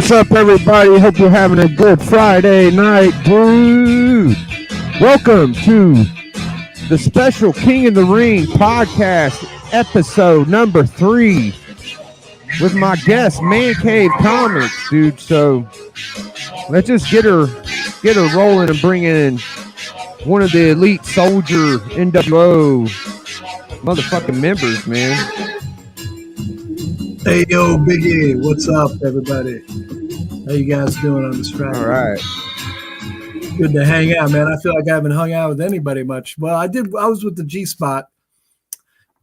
What's up, everybody? Hope you're having a good Friday night, dude. Welcome to the special King in the Ring podcast, episode number 3, with my guest, Mancave Comics, dude. So let's just get her rolling and bring in one of the elite soldier NWO motherfucking members, man. Hey, yo, Biggie, what's up, everybody? How you guys doing on this Friday? All right. Good to hang out, man. I feel like I haven't hung out with anybody much. Well, I was with the G-Spot.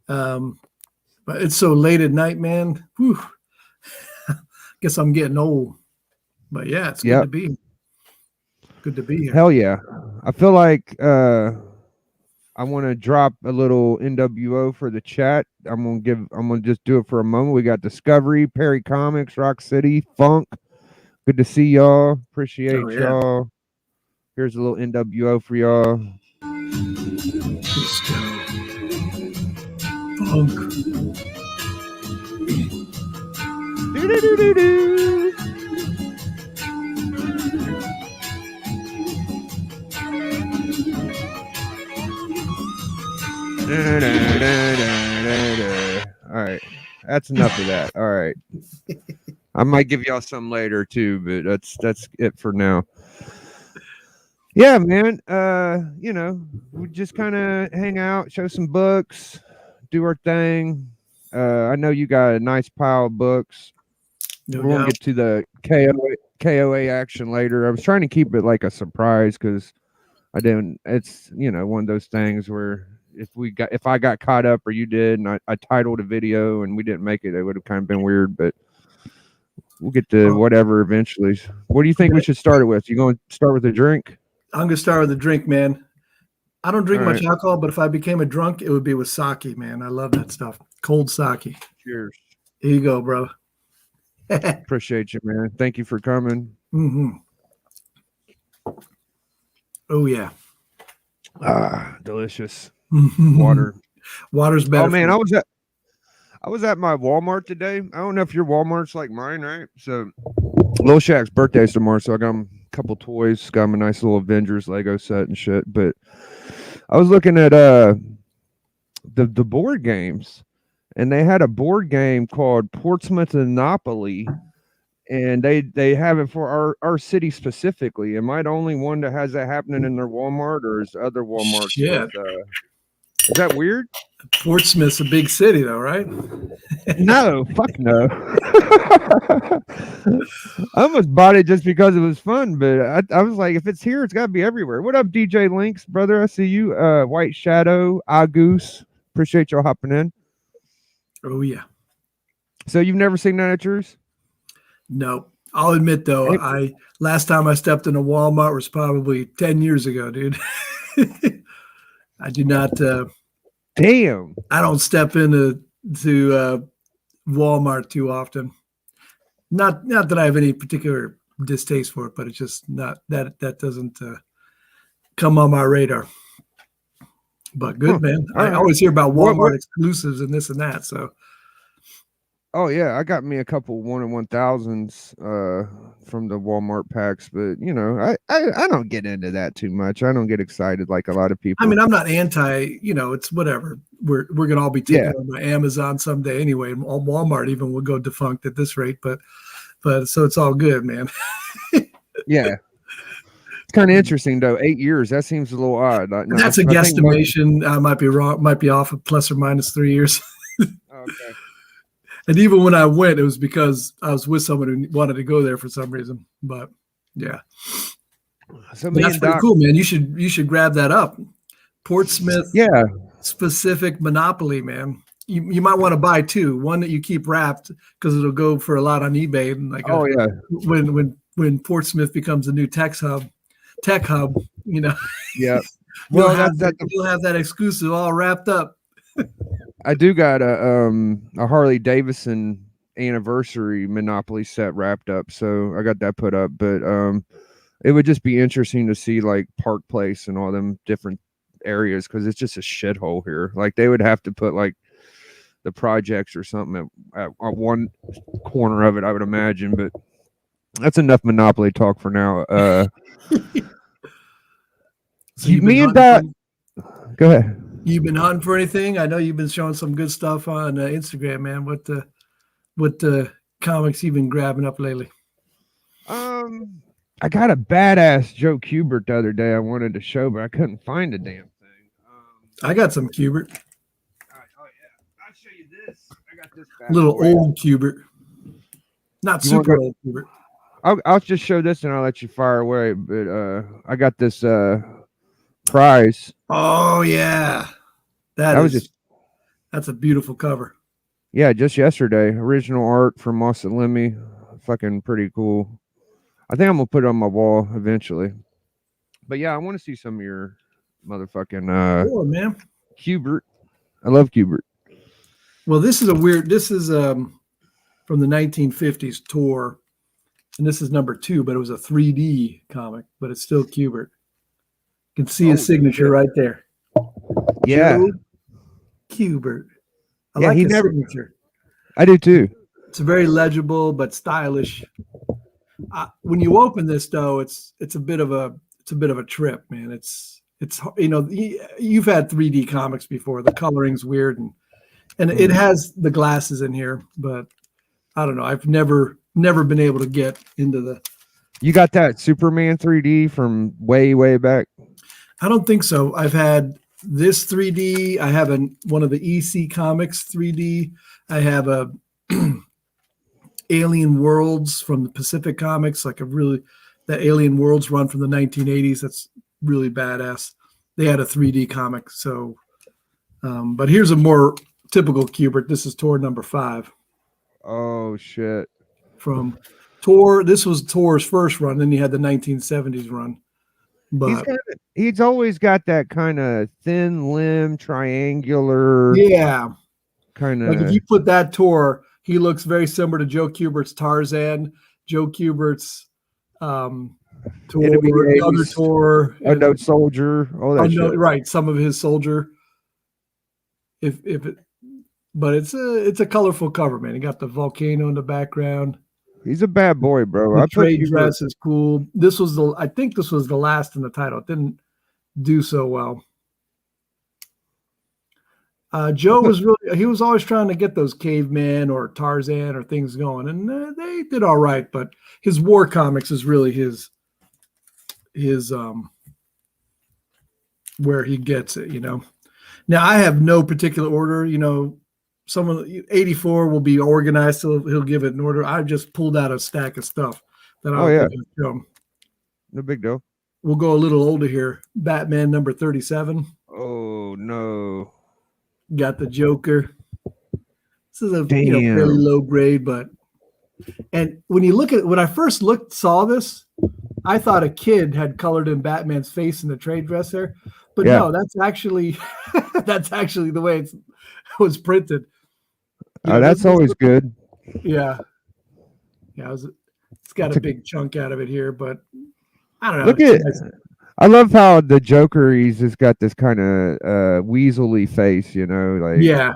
But it's so late at night, man. Whew. Guess I'm getting old. But yeah, it's good to be. Good to be here. Hell yeah. I feel like I want to drop a little NWO for the chat. I'm gonna just do it for a moment. We got Discovery, Perry Comics, Rock City, Funk. Good to see y'all. Appreciate y'all. Here's a little NWO for y'all. Let's go. Funk. Do-do-do-do-do. All right, that's enough of that. All right, I might give y'all some later too, but that's it for now. Yeah, man. You know, we just kind of hang out, show some books, do our thing. I know you got a nice pile of books. We're gonna get to the KOA action later. I was trying to keep it like a surprise because I didn't. It's one of those things where if I got caught up or you did, and I titled a video and we didn't make it, it would have kind of been weird. But we'll get to whatever eventually. What do you think we should start it with? You going to start with a drink? I'm gonna start with a drink, man. I don't drink much alcohol, but if I became a drunk, it would be with sake, man. I love that stuff. Cold sake. Cheers. Here you go, bro. Appreciate you, man. Thank you for coming. Mm-hmm. Oh yeah. Delicious. Water's better. Oh man, I was at my Walmart today. I don't know if your Walmart's like mine, right? So Lil Shaq's birthday's tomorrow, so I got him a couple toys, got him a nice little Avengers Lego set and shit. But I was looking at the board games, and they had a board game called Portsmouth Monopoly, and they have it for our city specifically. Am I the only one that has that happening in their Walmart, or is other Walmarts? Yeah. Is that weird? Portsmouth's a big city, though, right? No, fuck no. I almost bought it just because it was fun, but I was like, if it's here, it's got to be everywhere. What up, DJ Links, brother? I see you. White Shadow, Goose. Appreciate y'all hopping in. Oh, yeah. So you've never seen that at yours? No. I'll admit, though, last time I stepped in a Walmart was probably 10 years ago, dude. I do not. Damn. I don't step into Walmart too often. Not that I have any particular distaste for it, but it's just not that doesn't come on my radar. But good, man. I always hear about Walmart exclusives and this and that. So. Oh yeah, I got me a couple 1-in-1000s from the Walmart packs, but I don't get into that too much. I don't get excited like a lot of people. I mean, I'm not anti. It's whatever. We're gonna all be taken on by Amazon someday anyway. And Walmart even will go defunct at this rate, but so it's all good, man. Yeah. It's kind of interesting though. 8 years. That seems a little odd. That's a guesstimation. I might be wrong. Might be off of plus or minus 3 years. Okay. And even when I went, it was because I was with someone who wanted to go there for some reason. But yeah, so that's pretty cool, man. You should grab that up. Portsmouth, specific Monopoly, man. You might want to buy 2. One that you keep wrapped because it'll go for a lot on eBay. And when Portsmouth becomes a new tech hub, Yeah. Well, you'll have that exclusive all wrapped up. I do got a Harley Davidson anniversary Monopoly set wrapped up, so I got that put up. But it would just be interesting to see like Park Place and all them different areas because it's just a shithole here. Like they would have to put like the projects or something at one corner of it, I would imagine. But That's enough Monopoly talk for now. So you've been Me and hunting Dot. Go ahead. You've been hunting for anything? I know you've been showing some good stuff on Instagram, man. What comics you've been grabbing up lately? I got a badass Joe Kubert the other day I wanted to show, but I couldn't find a damn thing. I got some Kubert. Oh yeah, I'll show you this. I got this little old Kubert, not super old Kubert. I'll just show this and I'll let you fire away. But I got this prize. Oh yeah, that's a beautiful cover. Yeah, just yesterday, original art from Moss and Lemmy. Fucking pretty cool. I think I'm gonna put it on my wall eventually. But yeah, I want to see some of your motherfucking cool, man. Kubert. I love Kubert. Well, this is from the 1950s tour, and this is number 2, but it was a 3D comic, but it's still Kubert. You can see his signature right there. Yeah, Joe Kubert. I like his signature. I do too. It's very legible but stylish. When you open this, though, it's a bit of a trip, man. It's you've had 3D comics before. The coloring's weird and it has the glasses in here, but I don't know. I've never been able to get into the. You got that Superman 3D from way back? I don't think so. I've had this 3D. I have one of the EC Comics 3D. I have a Alien Worlds from the Pacific Comics, that Alien Worlds run from the 1980s. That's really badass. They had a 3D comic. So, but here's a more typical Kubert. This is tour number 5. Oh shit! From tour. This was tour's first run. Then you had the 1970s run. But he's always got that kind of thin limb, triangular. Yeah. Kind of. Like if you put that tour, he looks very similar to Joe Kubert's Tarzan, Joe Kubert's tour, the other tour, Unknown Soldier, all that shit. Right, some of his Soldier. But it's a colorful cover, man. He got the volcano in the background. He's a bad boy, bro. The trade dress is cool. I think this was the last in the title. It didn't do so well. Joe he was always trying to get those Caveman or Tarzan or things going, and they did all right. But his war comics is really his where he gets it, Now I have no particular order, Someone 84 will be organized, so he'll give it an order. I just pulled out a stack of stuff that I'll show him. No big deal. We'll go a little older here. Batman number 37. Oh no. Got the Joker. This is a fairly low grade, and when you look at it, when I first saw this, I thought a kid had colored in Batman's face in the trade dress there. But no, that's actually the way it was printed. That's always good. Yeah. It's got a big chunk out of it here, but I don't know. I love how the Joker, he's just got this kind of weaselly face, Yeah.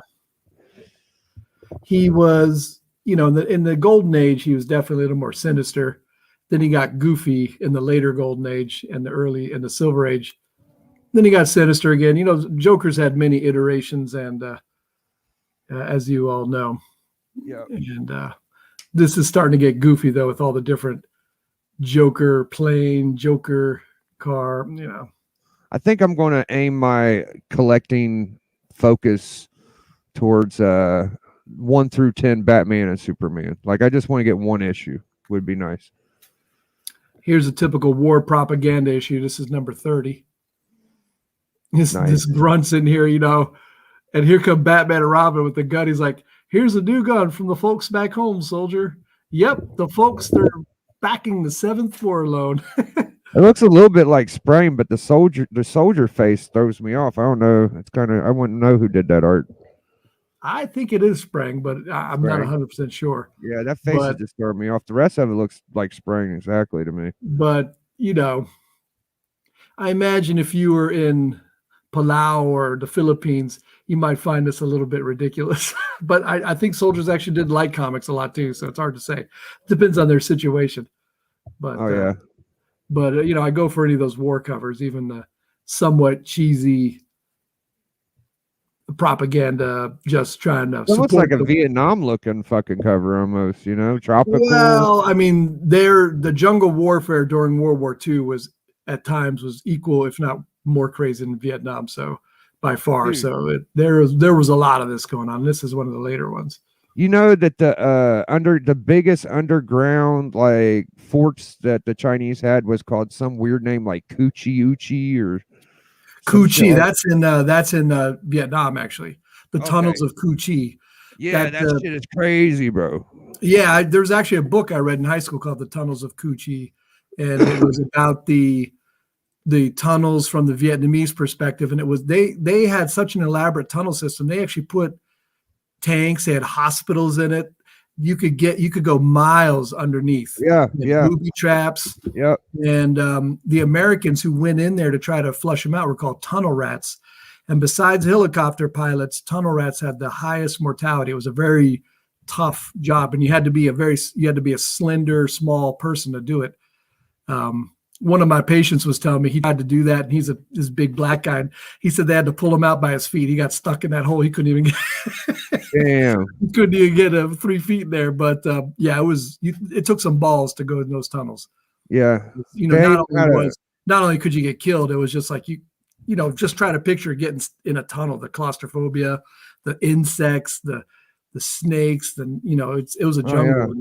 He was, in the Golden Age, he was definitely a little more sinister. Then he got goofy in the later Golden Age and the Silver Age. Then he got sinister again. Joker's had many iterations, and as you all know. Yeah. And this is starting to get goofy, though, with all the different Joker plane, Joker car, I think I'm going to aim my collecting focus towards 1 through 10 Batman and Superman. Like, I just want to get one issue. Would be nice. Here's a typical war propaganda issue. This is number 30. This grunts in here, and here come Batman and Robin with the gun. He's like, here's a new gun from the folks back home, soldier. Yep, the folks, they're backing the 7th floor loan. It looks a little bit like spraying, but the soldier face throws me off. I don't know. It's I wouldn't know who did that art. I think it is spraying, but I'm not 100% sure. Yeah, that face just thrown me off. The rest of it looks like spraying exactly to me. But, I imagine if you were in Palau or the Philippines, you might find this a little bit ridiculous. But I think soldiers actually did like comics a lot too, so it's hard to say. Depends on their situation. But Oh yeah. I go for any of those war covers, even the somewhat cheesy propaganda, just trying to It looks support like a Vietnam looking fucking cover almost, tropical. Well, I mean, the jungle warfare during World War II was at times was equal, if not more crazy than Vietnam. So by far, Dude. so there was a lot of this going on. This is one of the later ones. You know that the biggest underground like forts that the Chinese had was called some weird name like Coochie Uchi or Cu Chi. like That's in Vietnam actually. The tunnels of Cu Chi. Yeah, that shit is crazy, bro. Yeah, there's actually a book I read in high school called The Tunnels of Cu Chi, and it was about the tunnels from the Vietnamese perspective. And it was they had such an elaborate tunnel system. They actually put tanks, they had hospitals in it. You could go miles underneath. Yeah. Booby traps. Yep. And the Americans who went in there to try to flush them out were called tunnel rats. And besides helicopter pilots, tunnel rats had the highest mortality. It was a very tough job, and you had to be a slender, small person to do it. One of my patients was telling me he tried to do that, and he's this big black guy. And he said they had to pull him out by his feet. He got stuck in that hole. He couldn't even get. Damn. He couldn't even get 3 feet there. But it took some balls to go in those tunnels. Yeah. Not only could you get killed, it was just like just try to picture getting in a tunnel, the claustrophobia, the insects, the snakes, it was a jungle.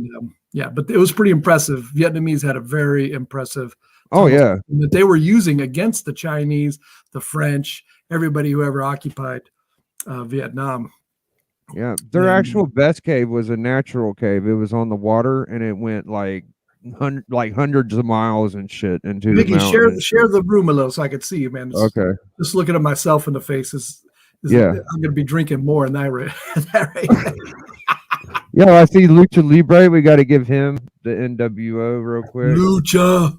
But it was pretty impressive. Vietnamese had a very impressive that they were using against the Chinese, the French, everybody who ever occupied Vietnam. Yeah, their actual best cave was a natural cave. It was on the water, and it went like hundreds of miles and shit into Vicky, the mountains. share the room a little so I could see you, man. Okay. Just looking at myself in the face is I'm going to be drinking more in that rate. Yeah, I see Lucha Libre. We got to give him the NWO real quick. Lucha.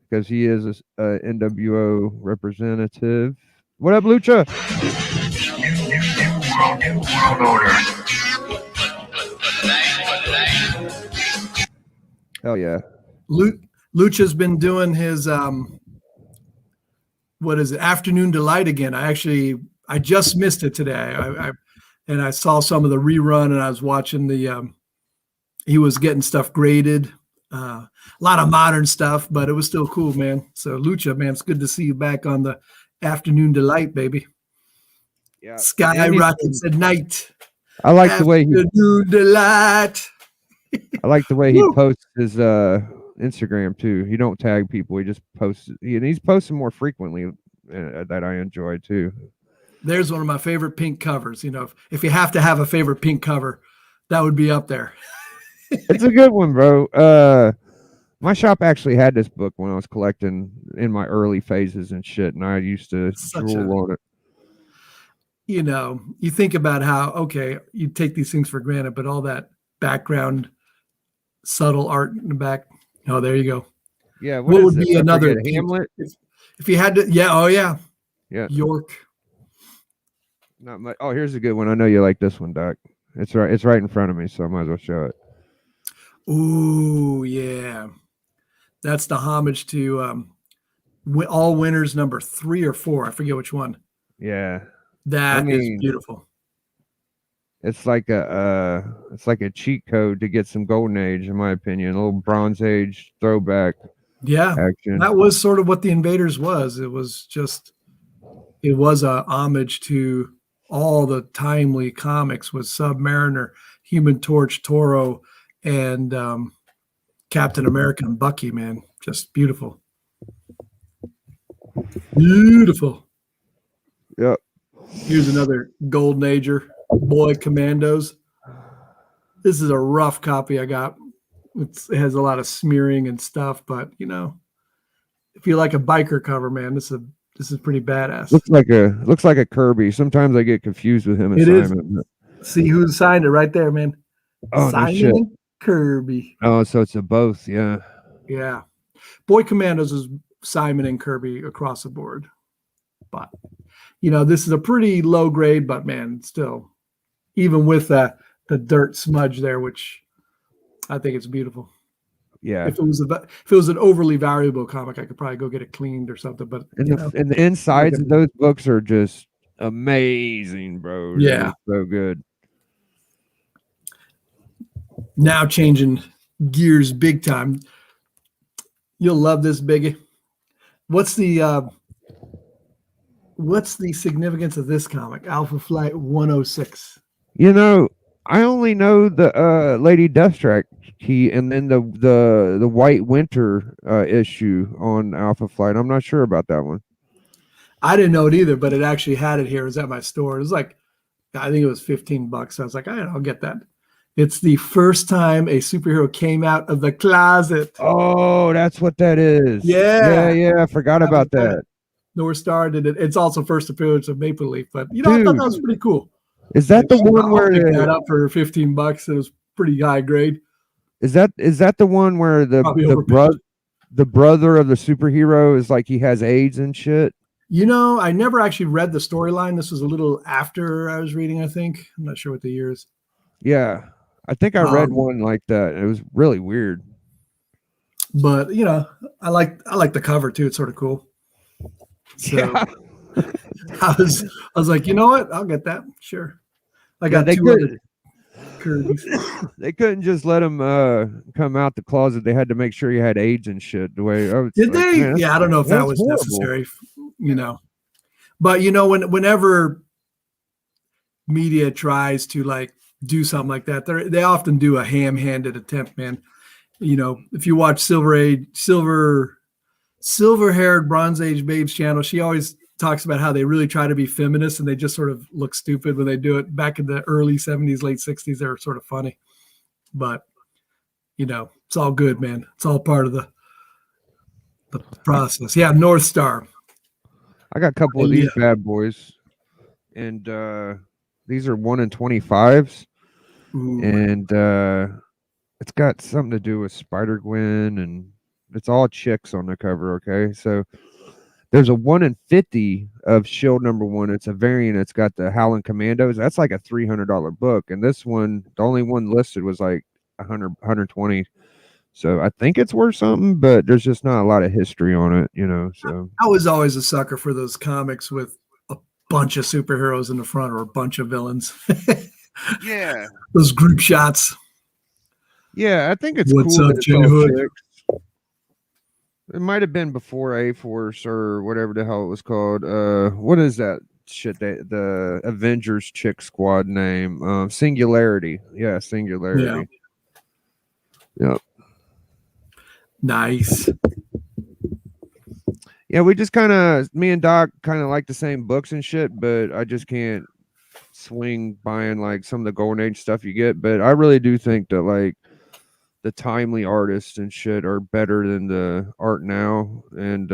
Because he is a NWO representative. What up, Lucha? Hell yeah. Lucha's been doing his Afternoon Delight again. I just missed it today. I saw some of the rerun, and I was watching he was getting stuff graded. A lot of modern stuff, but it was still cool, man. So Lucha, man, it's good to see you back on the Afternoon Delight, baby. Yeah. Skyrockets at night. I like the way Afternoon Delight. I like the way he posts his Instagram too. He don't tag people. He just posts. And he's posting more frequently. That I enjoy too. There's one of my favorite pink covers. If you have to have a favorite pink cover, that would be up there. It's a good one, bro. My shop actually had this book when I was collecting in my early phases and shit, and I used to drool on it. You think about how, you take these things for granted, but all that background, subtle art in the back. Oh, there you go. Yeah. What would be another Hamlet? If you had to, yeah. York. Not much. Oh, here's a good one. I know you like this one, Doc. It's right in front of me, so I might as well show it. Ooh, yeah. That's the homage to All Winners number 3 or 4. I forget which one. Yeah. That is beautiful. It's like a cheat code to get some Golden Age, in my opinion. A little Bronze Age throwback. Yeah. Action. That was sort of what the Invaders was. It was a homage to all the timely comics with Submariner, Human Torch, Toro, and Captain America and Bucky, man. Just beautiful. Beautiful. Yep. Here's another Golden Ager, Boy Commandos. This is a rough copy I got. It has a lot of smearing and stuff, but if you like a biker cover, man, this is pretty badass. Looks like a Kirby. Sometimes I get confused with him and Simon. See who signed it right there, man. Oh, Simon no shit. and Kirby. Oh, so it's a both, yeah. Yeah. Boy Commandos is Simon and Kirby across the board. But this is a pretty low grade, but man, still, even with the dirt smudge there, which I think it's beautiful. Yeah. If it was an overly valuable comic, I could probably go get it cleaned or something. But And the insides of those books are just amazing, bro. They're just so good. Now changing gears big time. You'll love this, Biggie. What's the significance of this comic, Alpha Flight 106? I only know the Lady Deathstrike key and then the White Winter issue on Alpha Flight. I'm not sure about that one. I didn't know it either, but it actually had it here. It was at my store. It was like, I think it was $15. I was like, I'll get that. It's the first time a superhero came out of the closet. Oh, that's what that is. Yeah. I forgot about that. North Star did it. It's also first appearance of Maple Leaf, but I thought that was pretty cool. Is that the one where pick that up for $15? It was pretty high grade. Is that the one where the brother of the superhero is like he has AIDS and shit? I never actually read the storyline. This was a little after I was reading, I think. I'm not sure what the year is. Yeah. I think I read one like that. It was really weird. But I like the cover too. It's sort of cool. So yeah. I was like, you know what? I'll get that. Sure. I got two other Kirby's. They couldn't just let him come out the closet. They had to make sure he had AIDS and shit. The way did they? Man, yeah, I don't know if that was necessary. But whenever media tries to like do something like that, they often do a ham-handed attempt, man. If you watch silver-haired Bronze Age Babes channel, she always talks about how they really try to be feminist and they just sort of look stupid when they do it. Back in the early 70s, late 60s, they were sort of funny. But, it's all good, man. It's all part of the process. Yeah, North Star. I got a couple of these bad boys. And these are 1 in 25s. Ooh. And it's got something to do with Spider-Gwen, and it's all chicks on the cover, okay? So there's a 1 in 50 of Shield #1. It's a variant. It's got the Howling Commandos. That's like a $300 book. And this one, the only one listed was like 120. So I think it's worth something, but there's just not a lot of history on it, So I was always a sucker for those comics with a bunch of superheroes in the front or a bunch of villains. Yeah. Those group shots. Yeah, I think it's What's cool. Up, J Hood? It might have been before A-Force or whatever the hell it was called. What is that shit? The Avengers chick squad name? Singularity. Yeah, Singularity. Yeah. Yep. Nice. Yeah, we just me and Doc kind of like the same books and shit, but I just can't swing buying like some of the Golden Age stuff you get. But I really do think that like the timely artists and shit are better than the art now. And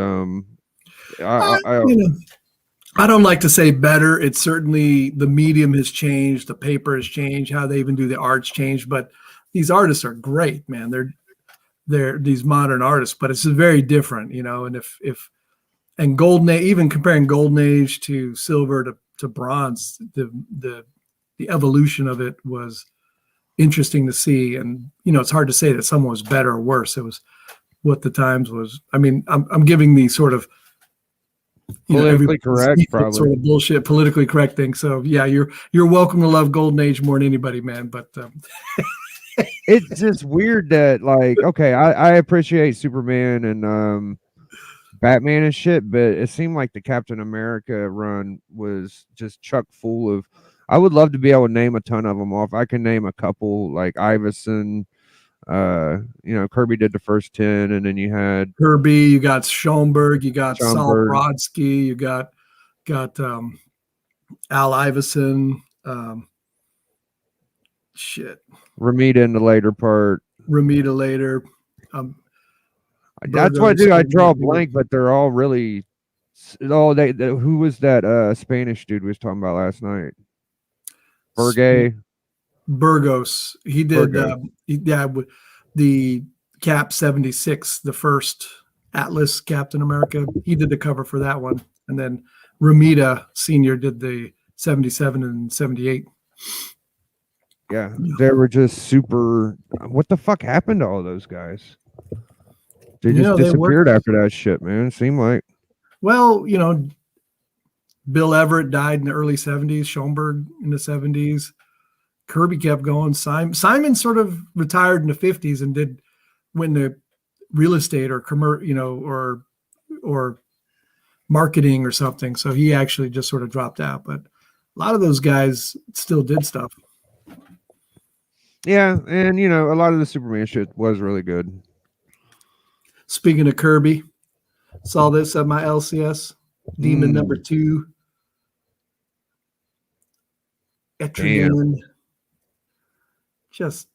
I don't like to say better. It's certainly the medium has changed, the paper has changed, how they even do the art's changed. But these artists are great, man. They're these modern artists, but it's very different, And Golden Age, even comparing Golden Age to Silver to Bronze, the evolution of it was interesting to see. And it's hard to say that someone was better or worse. It was what the times was. I mean, I'm giving the sort of politically correct, probably sort of bullshit, politically correct thing. So yeah, you're welcome to love Golden Age more than anybody, man. But it's just weird that like, okay, I appreciate Superman and Batman and shit, but it seemed like the Captain America run was just chock full of. I would love to be able to name a ton of them off. I can name a couple, like Iverson. Kirby did the first 10, and then you had Kirby, you got Schoenberg, you got Saul Brodsky, you got Al Iverson, Romita in the later part. Romita later. That's what I do. I draw a blank, but they're all really. Oh, who was that Spanish dude we was talking about last night? Burgos. He did. The Cap 76, the first Atlas Captain America. He did the cover for that one, and then Romita Senior did the 77 and 78. Yeah, they were just super. What the fuck happened to all those guys? They just disappeared after that shit, man. It seemed like. Well, Bill Everett died in the early 70s, Schoenberg in the 70s. Kirby kept going. Simon sort of retired in the 50s and went into real estate or or marketing or something. So he actually just sort of dropped out. But a lot of those guys still did stuff. Yeah, and a lot of the Superman shit was really good. Speaking of Kirby, saw this at my LCS. Demon number 2. Etrigan. Just,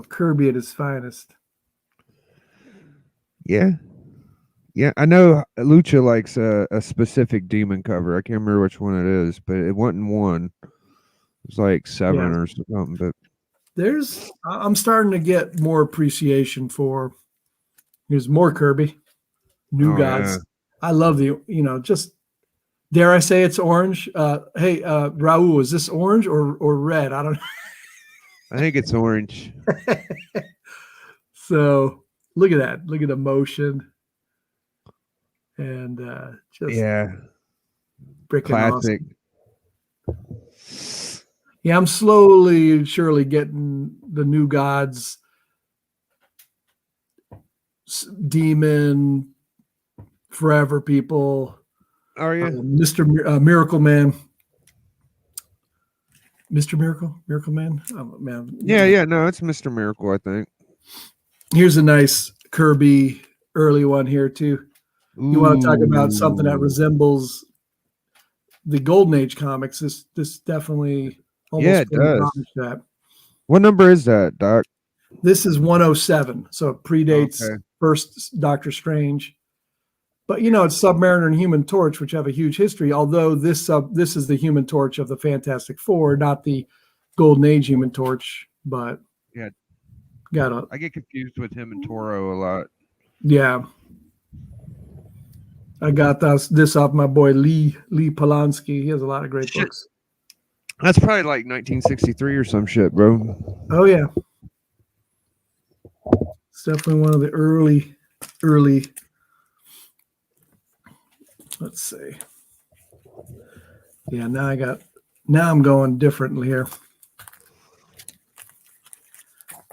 Kirby at his finest. Yeah. Yeah, I know Lucha likes a specific demon cover. I can't remember which one it is, but it wasn't one. It was like 7 or something. But I'm starting to get more appreciation for. Here's more Kirby, New Gods. Yeah. I love just dare I say it's orange. Hey, Raul, is this orange or red? I don't know. I think it's orange. So look at that. Look at the motion. And just freaking classic. Awesome. Yeah, I'm slowly, surely getting the New Gods, Demon, Forever people. Are you? Mr. Miracle Man. Mr. Miracle Man? Oh, man. Yeah, no, it's Mr. Miracle, I think. Here's a nice Kirby early one here, too. You want to talk about something that resembles the Golden Age comics. This definitely almost does. That. What number is that, Doc? This is 107, so it predates first Doctor Strange. But it's Submariner and Human Torch, which have a huge history. Although this is the Human Torch of the Fantastic Four, not the Golden Age Human Torch. But yeah, I get confused with him and Toro a lot. Yeah. I got this off my boy Lee Polanski. He has a lot of great books. That's probably like 1963 or some shit, bro. Oh yeah, it's definitely one of the early. Let's see. Yeah, now I'm going differently here.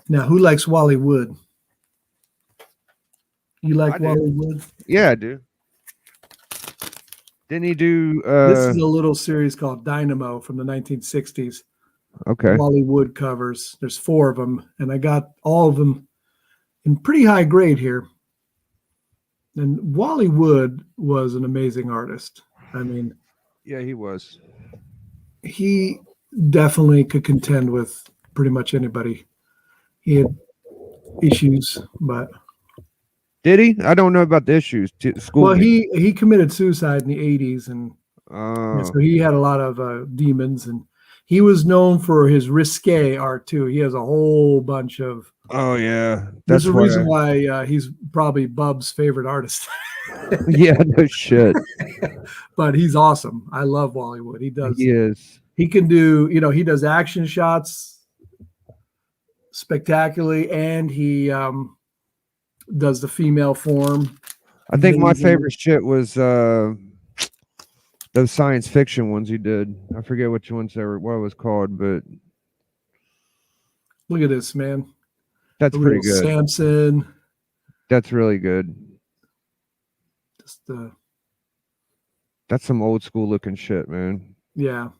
Now, who likes Wally Wood? You like Wally Wood? Yeah, I do. Didn't he do... This is a little series called Dynamo from the 1960s. Okay. Wally Wood covers. There's 4 of them, and I got all of them in pretty high grade here. And Wally Wood was an amazing artist. I mean... Yeah, he was. He definitely could contend with pretty much anybody. He had issues, but... Did he? I don't know about the issues. Well, he committed suicide in the 80s, and so he had a lot of demons, and he was known for his risque art too. He has a whole bunch of. Oh yeah, there's a reason why he's probably Bub's favorite artist. Yeah, no shit. But he's awesome. I love Wally Wood. He does. He is. He can do. He does action shots spectacularly, and he does the female form. I think my favorite shit was those science fiction ones he did. I forget which ones they were, what it was called, but look at this, man. That's pretty good. Samson. That's really good. Just that's some old school looking shit, man. Yeah.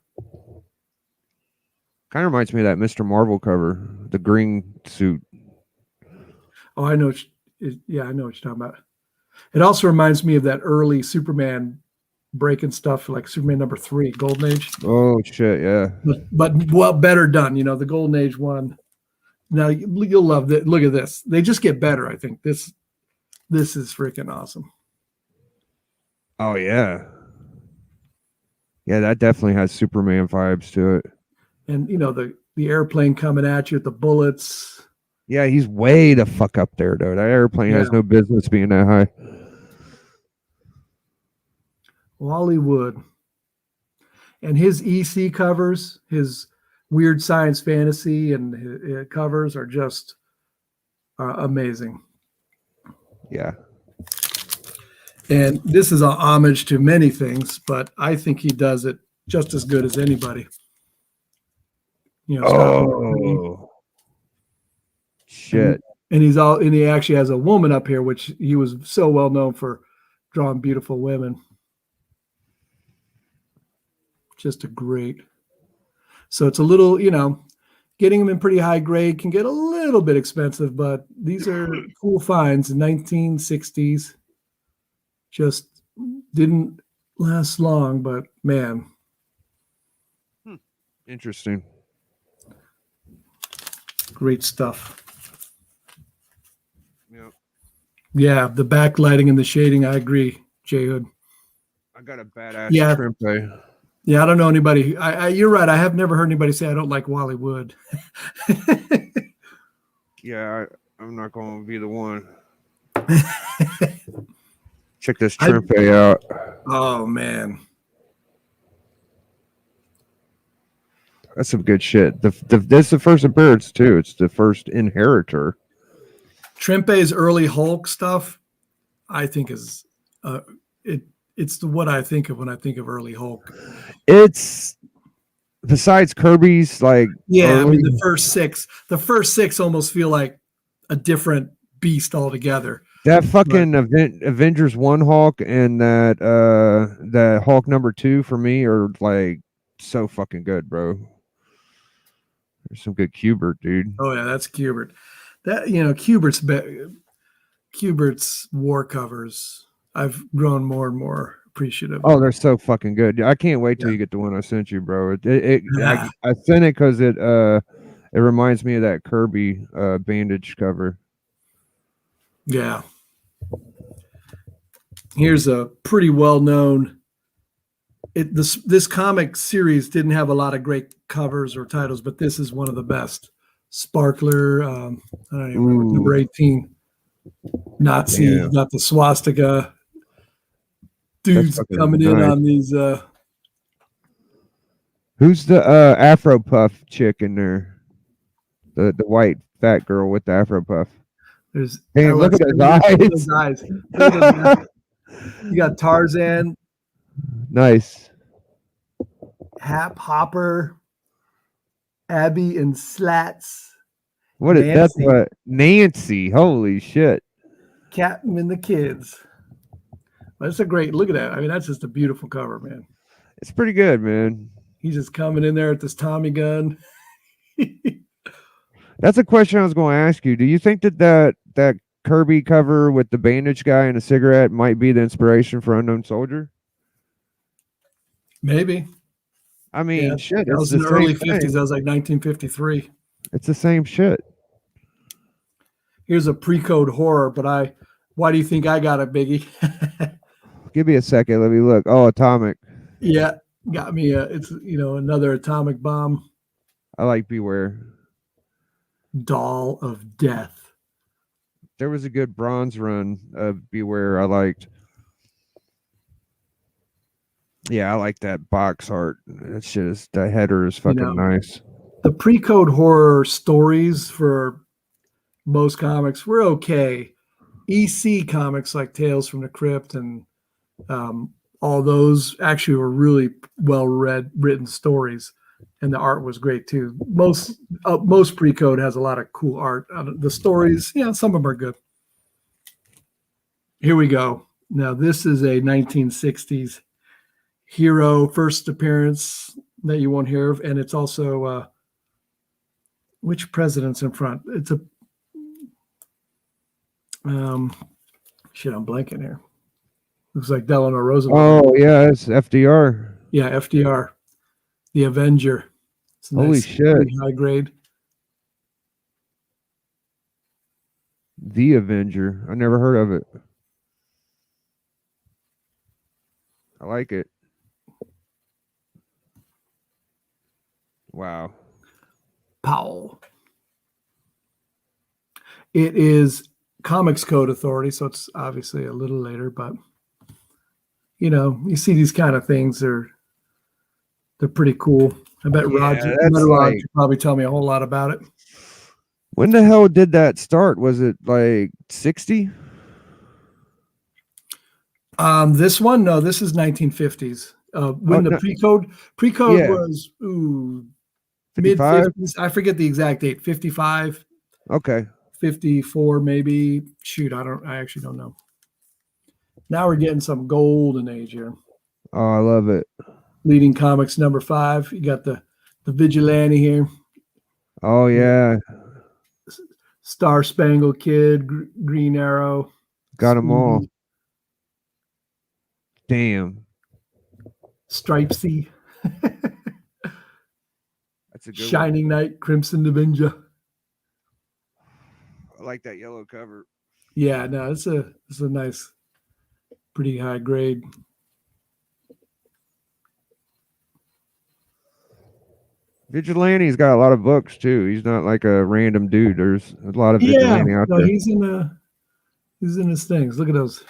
Kind of reminds me of that Mr. Marvel cover, the green suit. Oh, I know. Yeah, I know what you're talking about. It also reminds me of that early Superman breaking stuff like Superman number 3, Golden Age. Oh shit, yeah. But well, better done. The Golden Age one. Now you'll love that. Look at this. They just get better. I think this is freaking awesome. Oh yeah. Yeah, that definitely has Superman vibes to it. And the airplane coming at you with the bullets. Yeah, he's way the fuck up there, though. That airplane has no business being that high. Wally Wood. And his EC covers, his weird science fantasy and his covers are just amazing. Yeah. And this is a homage to many things, but I think he does it just as good as anybody. Shit. And he actually has a woman up here, which he was so well known for drawing beautiful women. Just a great. So it's a little, getting them in pretty high grade can get a little bit expensive, but these are cool finds. 1960s. Just didn't last long, but man. Interesting. Great stuff. Yep. Yeah, the backlighting and the shading, I agree, J Hood. I got a badass trimpe. Yeah, I don't know anybody. You're right. I have never heard anybody say I don't like Wally Wood. Yeah, I'm not going to be the one. Check this trimpe out. Oh, man. That's some good shit. This is the first appearance, too. It's the first inheritor. Trimpe's early Hulk stuff, I think is it's what I think of when I think of early Hulk. It's besides Kirby's, like, I mean the first six almost feel like a different beast altogether. That fucking Avengers 1 Hulk and that Hulk number 2 for me are like so fucking good, bro. There's some good Kubert, dude. Oh yeah, that's Kubert. That Kubert's war covers, I've grown more and more appreciative. Oh, they're so fucking good. I can't wait till you get the one I sent you, bro. I sent it because it reminds me of that Kirby bandage cover. Yeah. Here's a pretty well-known. This comic series didn't have a lot of great covers or titles, but this is one of the best. Sparkler, I don't even remember, number 18. Nazi, got the swastika. Dudes coming in on these. Who's the Afro Puff chick in there? The white fat girl with the Afro Puff. Hey, look at his eyes. You got Tarzan. Nice. Hap Hopper. Abby and Slats. What is that? What Nancy? Holy shit! Captain and the kids. That's a great look at that. I mean, that's just a beautiful cover, man. It's pretty good, man. He's just coming in there with this Tommy gun. That's a question I was going to ask you. Do you think that Kirby cover with the bandage guy and a cigarette might be the inspiration for Unknown Soldier? Maybe. I mean, shit. That was in the early 50s. That was like 1953. It's the same shit. Here's a pre-code horror, but why do you think I got it, Biggie? Give me a second. Let me look. Oh, Atomic. Yeah, got me. It's another atomic bomb. I like Beware. Doll of Death. There was a good bronze run of Beware I liked. Yeah, I like that box art. That shit is, the header is fucking nice. The pre-code horror stories for most comics were okay. EC comics like Tales from the Crypt and all those actually were really written stories, and the art was great too. Most pre-code has a lot of cool art. The stories, some of them are good. Here we go. Now this is a 1960s hero first appearance that you won't hear of, and it's also which president's in front? It's a shit, I'm blanking here. Looks like Delano Roosevelt. Oh yeah, it's FDR. Yeah, FDR, the Avenger. It's Holy shit! High grade. The Avenger. I never heard of it. I like it. Wow. Powell. It is Comics Code Authority, so it's obviously a little later, but you see these kind of things, they're pretty cool. I bet Roger could probably tell me a whole lot about it. When the hell did that start? Was it like 60? This one, no, this is 1950s. When the pre-code was mid 50s. I forget the exact date. 55. Okay. 54 maybe. Shoot, I actually don't know. Now we're getting some golden age here. Oh, I love it. Leading Comics number 5. You got the Vigilante here. Oh yeah. Star Spangled Kid, Green Arrow. Got them all. Damn. Stripesy. That's a good Shining one. Knight, Crimson Avenger. I like that yellow cover. Yeah, no, it's a nice, pretty high grade. Vigilante's got a lot of books too. He's not like a random dude. There's a lot of Vigilante out there. He's in his things. Look at those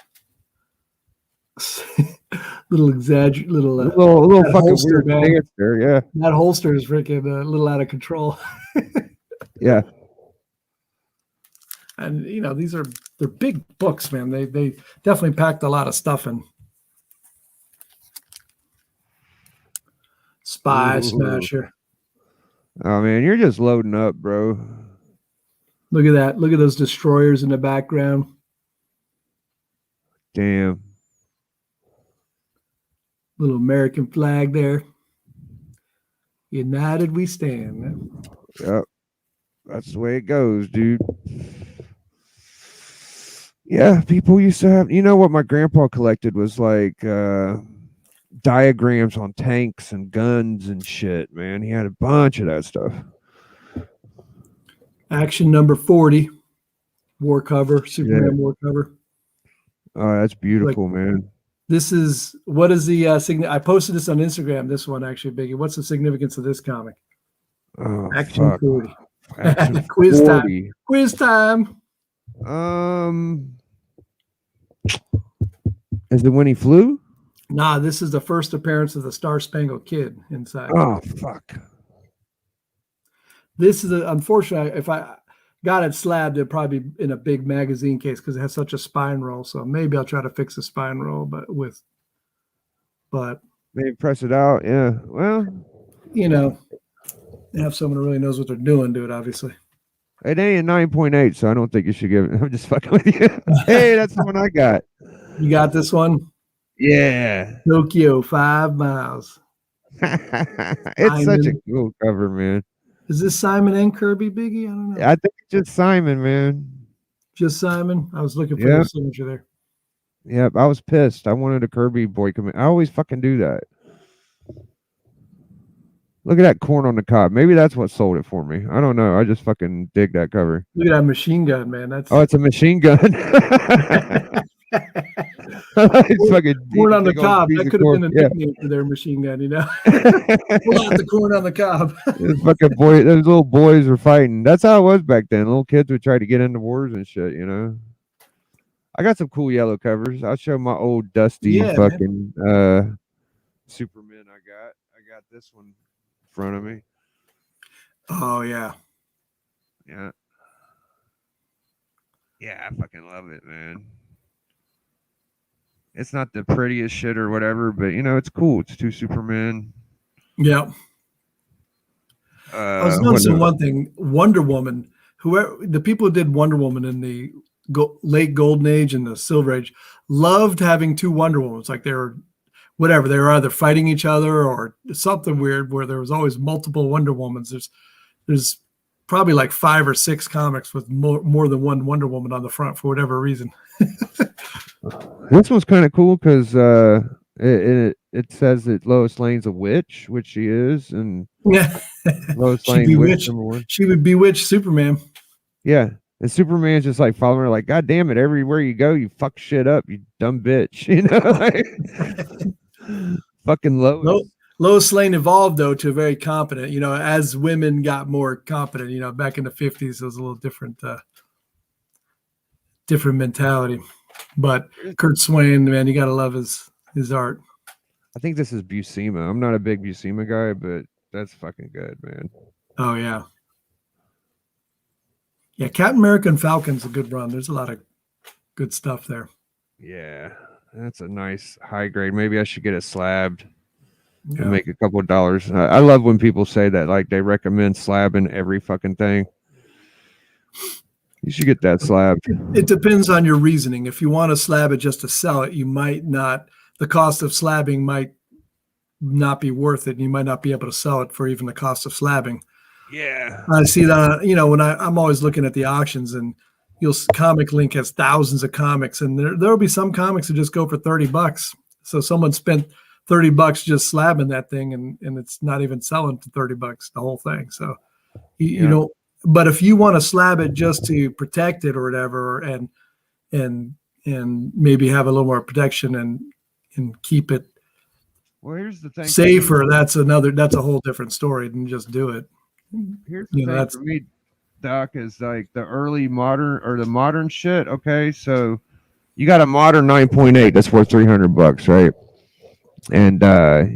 little little fucking holster, weird there. Yeah, that holster is freaking a little out of control. Yeah, and they're big books, man. They definitely packed a lot of stuff in. Spy Smasher. Oh man, you're just loading up, bro. Look at that. Look at those destroyers in the background. Damn. Little American flag there. United we stand. Yep. That's the way it goes, dude. Yeah, people used to have, what my grandpa collected was like diagrams on tanks and guns and shit, man. He had a bunch of that stuff. Action number 40. War cover, Superman war cover. Oh, that's beautiful, man. This is, what is the I posted this on Instagram, this one actually, Biggie. What's the significance of this comic? Oh, Action 40. Action Quiz 40. time. Quiz time. Is it when he flew? Nah, this is the first appearance of the Star Spangled Kid inside. Oh, fuck. This is unfortunately, if I got it slabbed, it'd probably be in a big magazine case because it has such a spine roll. So maybe I'll try to fix the spine roll, but maybe press it out. Yeah. Well, have someone who really knows what they're doing do it, obviously. It ain't a 9.8, so I don't think you should give it. I'm just fucking with you. Hey, that's the one I got. You got this one? Yeah. Tokyo 5 miles. It's such a cool cover, man. Is this Simon and Kirby, Biggie? I don't know. I think it's just Simon, man. Just Simon? I was looking for your signature there. Yep, I was pissed. I wanted a Kirby boy come in. I always fucking do that. Look at that corn on the cob. Maybe that's what sold it for me. I don't know. I just fucking dig that cover. Look at that machine gun, man. It's a machine gun. It's fucking corn on the cob. That could have been a nickname for their machine gun, Pull out the corn on the cob. Those fucking boy, those little boys were fighting. That's how it was back then. Little kids would try to get into wars and shit, I got some cool yellow covers. I'll show my old dusty fucking Superman I got this one in front of me. Oh yeah. Yeah. Yeah, I fucking love it, man. It's not the prettiest shit or whatever, but it's cool. It's 2 Supermen. Yeah. I was noticing one thing. Wonder Woman, the people who did Wonder Woman in the late Golden Age and the Silver Age loved having 2 Wonder Womans. Like they were either fighting each other or something weird where there was always multiple Wonder Womans. There's probably like 5 or 6 comics with more than one Wonder Woman on the front for whatever reason. This one's kind of cool because it says that Lois Lane's a witch, which she is, and Lois Lane witch number 1. She would bewitch Superman. Yeah, and Superman's just like following her, like, God damn it! Everywhere you go, you fuck shit up, you dumb bitch. Fucking Lois. Lois Lane evolved though to very competent. As women got more competent. Back in the 50s, it was a little different mentality. But Kurt Swain, man, you gotta love his art. I think this is Buscema. I'm not a big Buscema guy, but that's fucking good, man. Oh yeah. Yeah, Captain America and Falcon's a good run. There's a lot of good stuff there. Yeah. That's a nice high grade. Maybe I should get it slabbed Yeah. and make a couple of dollars. I love when people say that, like they recommend slabbing every fucking thing. You should get that slabbed. It depends on your reasoning. If you want to slab it just to sell it, you might not. The cost of slabbing might not be worth it. And you might not be able to sell it for even the cost of slabbing. Yeah, I see that. When I'm always looking at the auctions, and Comic Link has thousands of comics, and there'll be some comics that just go for $30. So someone spent $30 just slabbing that thing, and it's not even selling for $30 the whole thing. So you know, but if you want to slab it just to protect it or whatever, and maybe have a little more protection and keep it here's the thing safer, that's a whole different story than just do it. Here's the thing for me, Doc, is like the early modern or the modern shit. Okay, so you got a modern 9.8 that's worth $300, right? And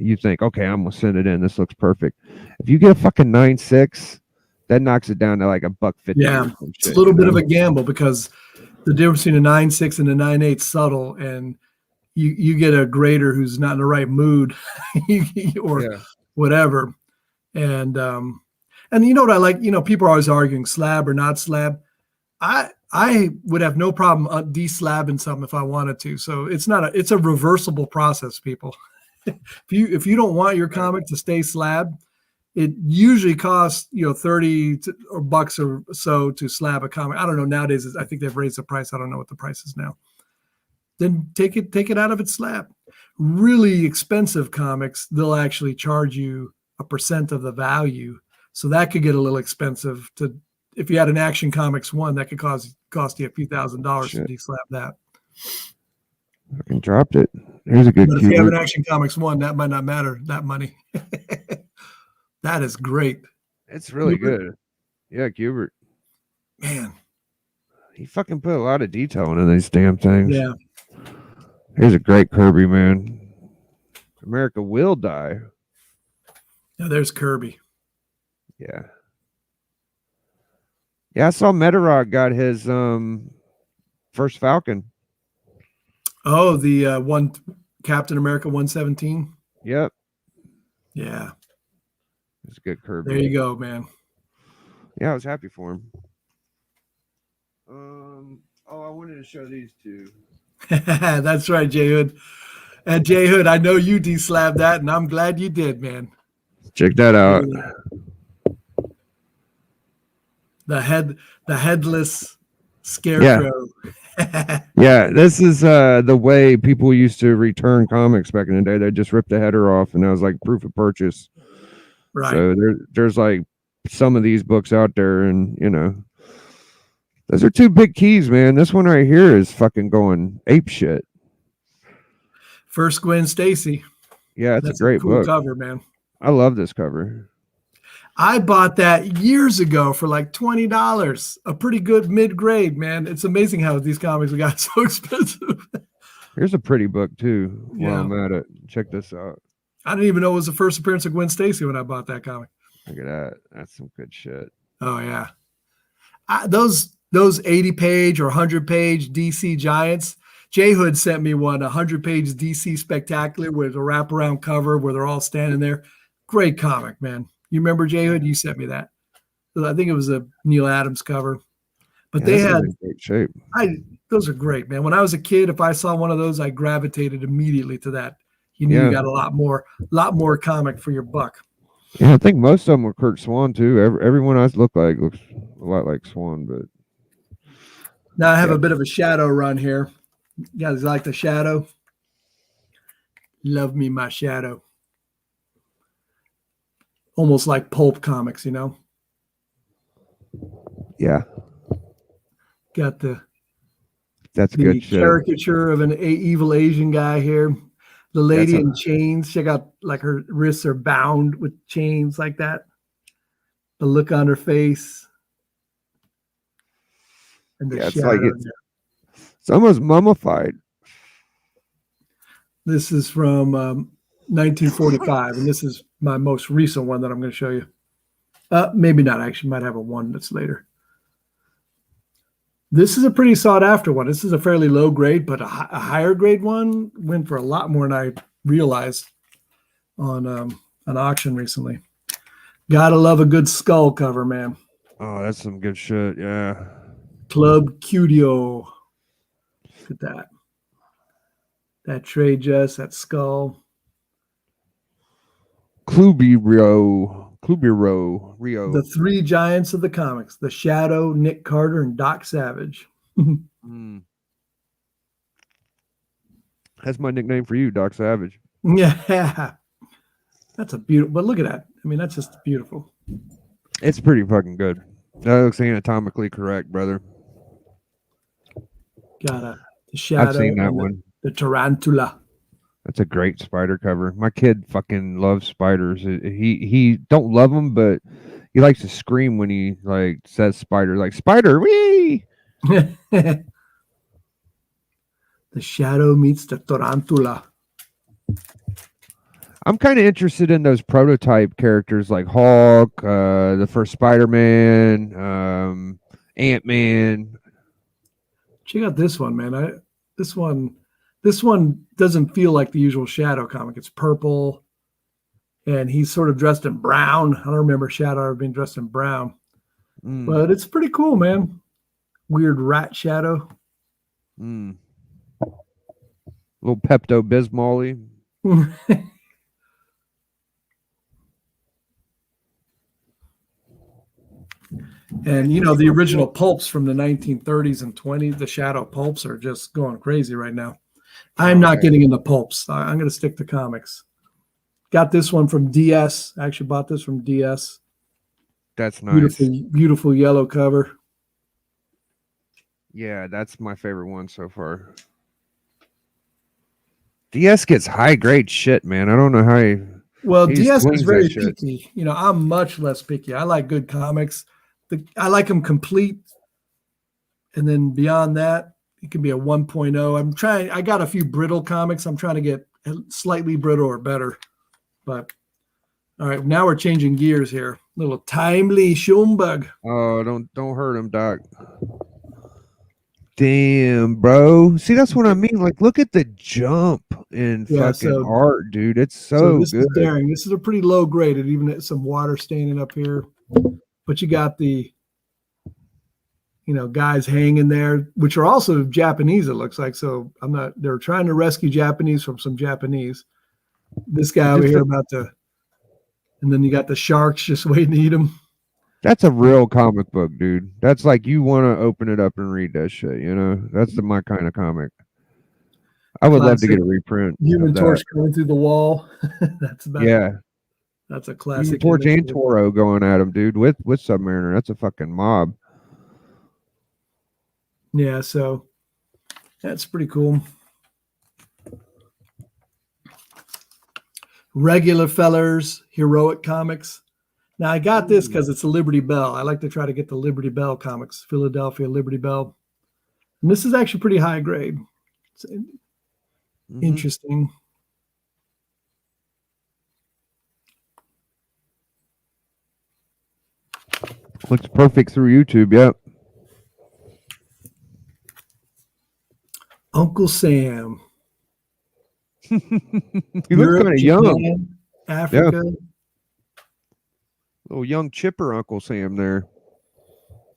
you think, okay, I'm gonna send it in. This looks perfect. If you get a fucking 9.6, that knocks it down to like $1.50. Yeah, it's a little bit of a gamble because the difference between a 9.6 and a 9.8 is subtle, and you get a grader who's not in the right mood or whatever. And you know what I like? People are always arguing slab or not slab. I would have no problem de-slabbing something if I wanted to. So it's a reversible process, people. If you don't want your comic to stay slabbed, it usually costs $30 bucks or so to slab a comic. I don't know nowadays. I think they've raised the price. I don't know what the price is now. Then take it out of its slab. Really expensive comics, they'll actually charge you a % of the value. So that could get a little expensive. If you had an Action Comics 1, that could cost you a few $1,000s to de-slab that. Fucking dropped it. Here's a good. But if you have an Action Comics 1, that might not matter that money. That is great. It's really good. Yeah, Kubert. Man, he fucking put a lot of detail into these damn things. Yeah. Here's a great Kirby, man. America will die. Now there's Kirby. Yeah. Yeah, I saw Metarog got his first Falcon. Oh, the one Captain America 117. Yep. Yeah. It's a good Kirby. There you go, man. Yeah, I was happy for him. I wanted to show these two. That's right, J Hood. And J Hood, I know you de-slabbed that, and I'm glad you did, man. Check that out. The headless scarecrow. Yeah, this is the way people used to return comics back in the day. They just ripped the header off, and that was like proof of purchase. Right. So there's like some of these books out there, and those are two big keys, man. This one right here is fucking going ape shit. First Gwen Stacy. Yeah, it's a great cool book. Cover, man. I love this cover. I bought that years ago for like $20. A pretty good mid-grade, man. It's amazing how these comics got so expensive. Here's a pretty book too. Yeah. While I'm at it, check this out. I didn't even know it was the first appearance of Gwen Stacy when I bought that comic. Look at that. That's some good shit. Oh yeah. Those 80-page or 100-page DC Giants. J Hood sent me one, 100-page DC Spectacular with a wraparound cover where they're all standing there. Great comic, man. You remember J Hood? You sent me that. I think it was a Neil Adams cover. But they had great shape. Those are great, man. When I was a kid, if I saw one of those, I gravitated immediately to that. You knew you got a lot more comic for your buck. Yeah, I think most of them were Kurt Swan too. Everyone I look like looks a lot like Swan, but now I have a bit of a shadow run here. You guys like the shadow? Love me my shadow. Almost like pulp comics, Yeah. Got that's good shit. Caricature of an evil Asian guy here. The lady in chains. She got like her wrists are bound with chains like that. The look on her face. And the it's like it's almost mummified. This is from 1945, and this is my most recent one that I'm going to show you. Maybe not. I actually might have a one that's later. This is a pretty sought after one. This is a fairly low grade, but a higher grade one went for a lot more than I realized on an auction recently. Gotta love a good skull cover, man. Oh, that's some good shit. Yeah. Club Cutio. Look at that. That trade dress, that skull. Rio. The three giants of the comics: the Shadow, Nick Carter, and Doc Savage. That's my nickname for you, Doc Savage. Yeah. That's a beautiful, but look at that. I mean, that's just beautiful. It's pretty fucking good. That looks anatomically correct, brother. Got the Shadow. I've seen that one. The Tarantula. That's a great spider cover. My kid fucking loves spiders. He don't love them, but he likes to scream when he like says spider, like spider, wee. The Shadow meets the Tarantula. I'm kind of interested in those prototype characters like Hulk, the first Spider-Man, Ant-Man. Check out this one, man. This one doesn't feel like the usual Shadow comic. It's purple, and he's sort of dressed in brown. I don't remember Shadow ever being dressed in brown, but it's pretty cool, man. Weird rat Shadow. Little Pepto-Bismol-y. And the original pulps from the 1930s and 20s, the Shadow pulps are just going crazy right now. I'm not getting into pulps. I'm going to stick to comics. Got this one from DS. I actually bought this from DS. That's nice. Beautiful yellow cover. Yeah, that's my favorite one so far. DS gets high grade shit, man. I don't know how he. Well, DS is very picky. I'm much less picky. I like good comics. I like them complete. And then beyond that, it can be a 1.0. I got a few brittle comics. I'm trying to get slightly brittle or better. But all right, now we're changing gears here. Little timely Schumbug. Oh, don't hurt him, Doc. Damn, bro. See, that's what I mean. Like, look at the jump in fucking art, dude. It's so this good. Is daring. This is a pretty low grade. It even has some water staining up here. But you got the guys hanging there, which are also Japanese, it looks like. So they're trying to rescue Japanese from some Japanese. This guy over here and then you got the sharks just waiting to eat them. That's a real comic book, dude. That's like you want to open it up and read that shit, That's my kind of comic. I would love to get a reprint. Human Torch going through the wall. That's a classic. Human Torch and Toro going at him, dude, with Submariner. That's a fucking mob. Yeah, so that's pretty cool. Regular fellers, Heroic Comics. Now, I got this because it's a Liberty Bell. I like to try to get the Liberty Bell comics, Philadelphia Liberty Bell. And this is actually pretty high grade. It's interesting. Looks perfect through YouTube, yep. Uncle Sam. He looks kind of young. Africa. Yeah. Little young chipper Uncle Sam there.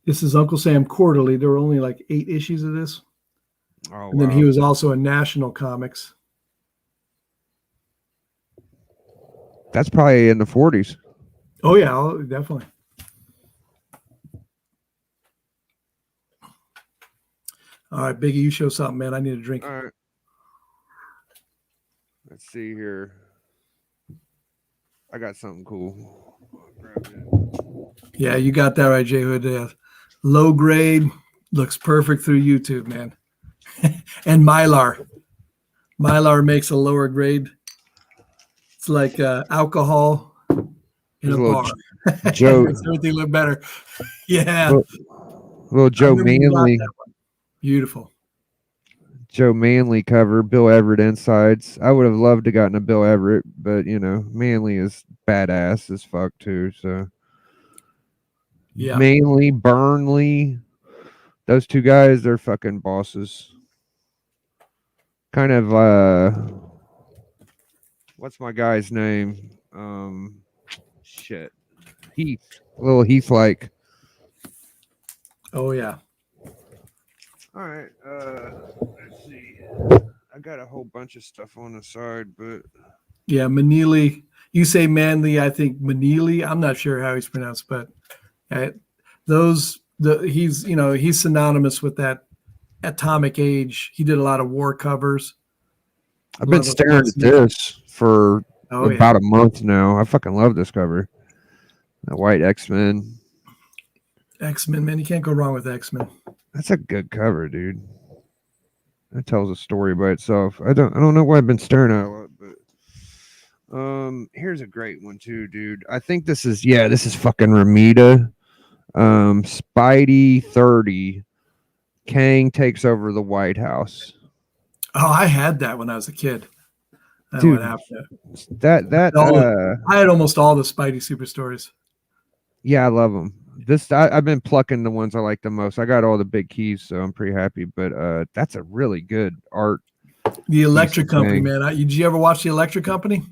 This is Uncle Sam Quarterly. There were only like 8 issues of this. Oh, and then he was also in National Comics. That's probably in the 40s. Oh, yeah, definitely. All right, Biggie, you show something, man. I need a drink. All right. Let's see here. I got something cool. Yeah, you got that right, J Hood. Low grade, looks perfect through YouTube, man. And Mylar. Mylar makes a lower grade. It's like alcohol in a bar. Joe. Makes everything look better. Yeah. Little Joe Manley. Beautiful. Joe Manley cover, Bill Everett insides. I would have loved to gotten a Bill Everett, but Manley is badass as fuck too. So yeah, Manley, Burnley, Those two guys, they're fucking bosses. Kind of what's my guy's name? Shit. Heath. Little Heath like. Oh yeah. All right. Let's see. I got a whole bunch of stuff on the side, but yeah, Manili. You say Manly, I think Manili. I'm not sure how he's pronounced, but he's synonymous with that atomic age. He did a lot of war covers. I've been staring at this for about a month now. I fucking love this cover. The white X-Men. X-Men, man, you can't go wrong with X-Men. That's a good cover, dude. That tells a story by itself. I don't know why I've been staring at it a lot, but here's a great one too, dude. I think this is fucking Ramita. Spidey 30. Kang takes over the White House. Oh, I had that when I was a kid. Dude, I had almost all the Spidey super stories. Yeah, I love them. I've been plucking the ones I like the most. I got all the big keys, so I'm pretty happy. But that's a really good art. The Electric Company, man. Did you ever watch the Electric Company?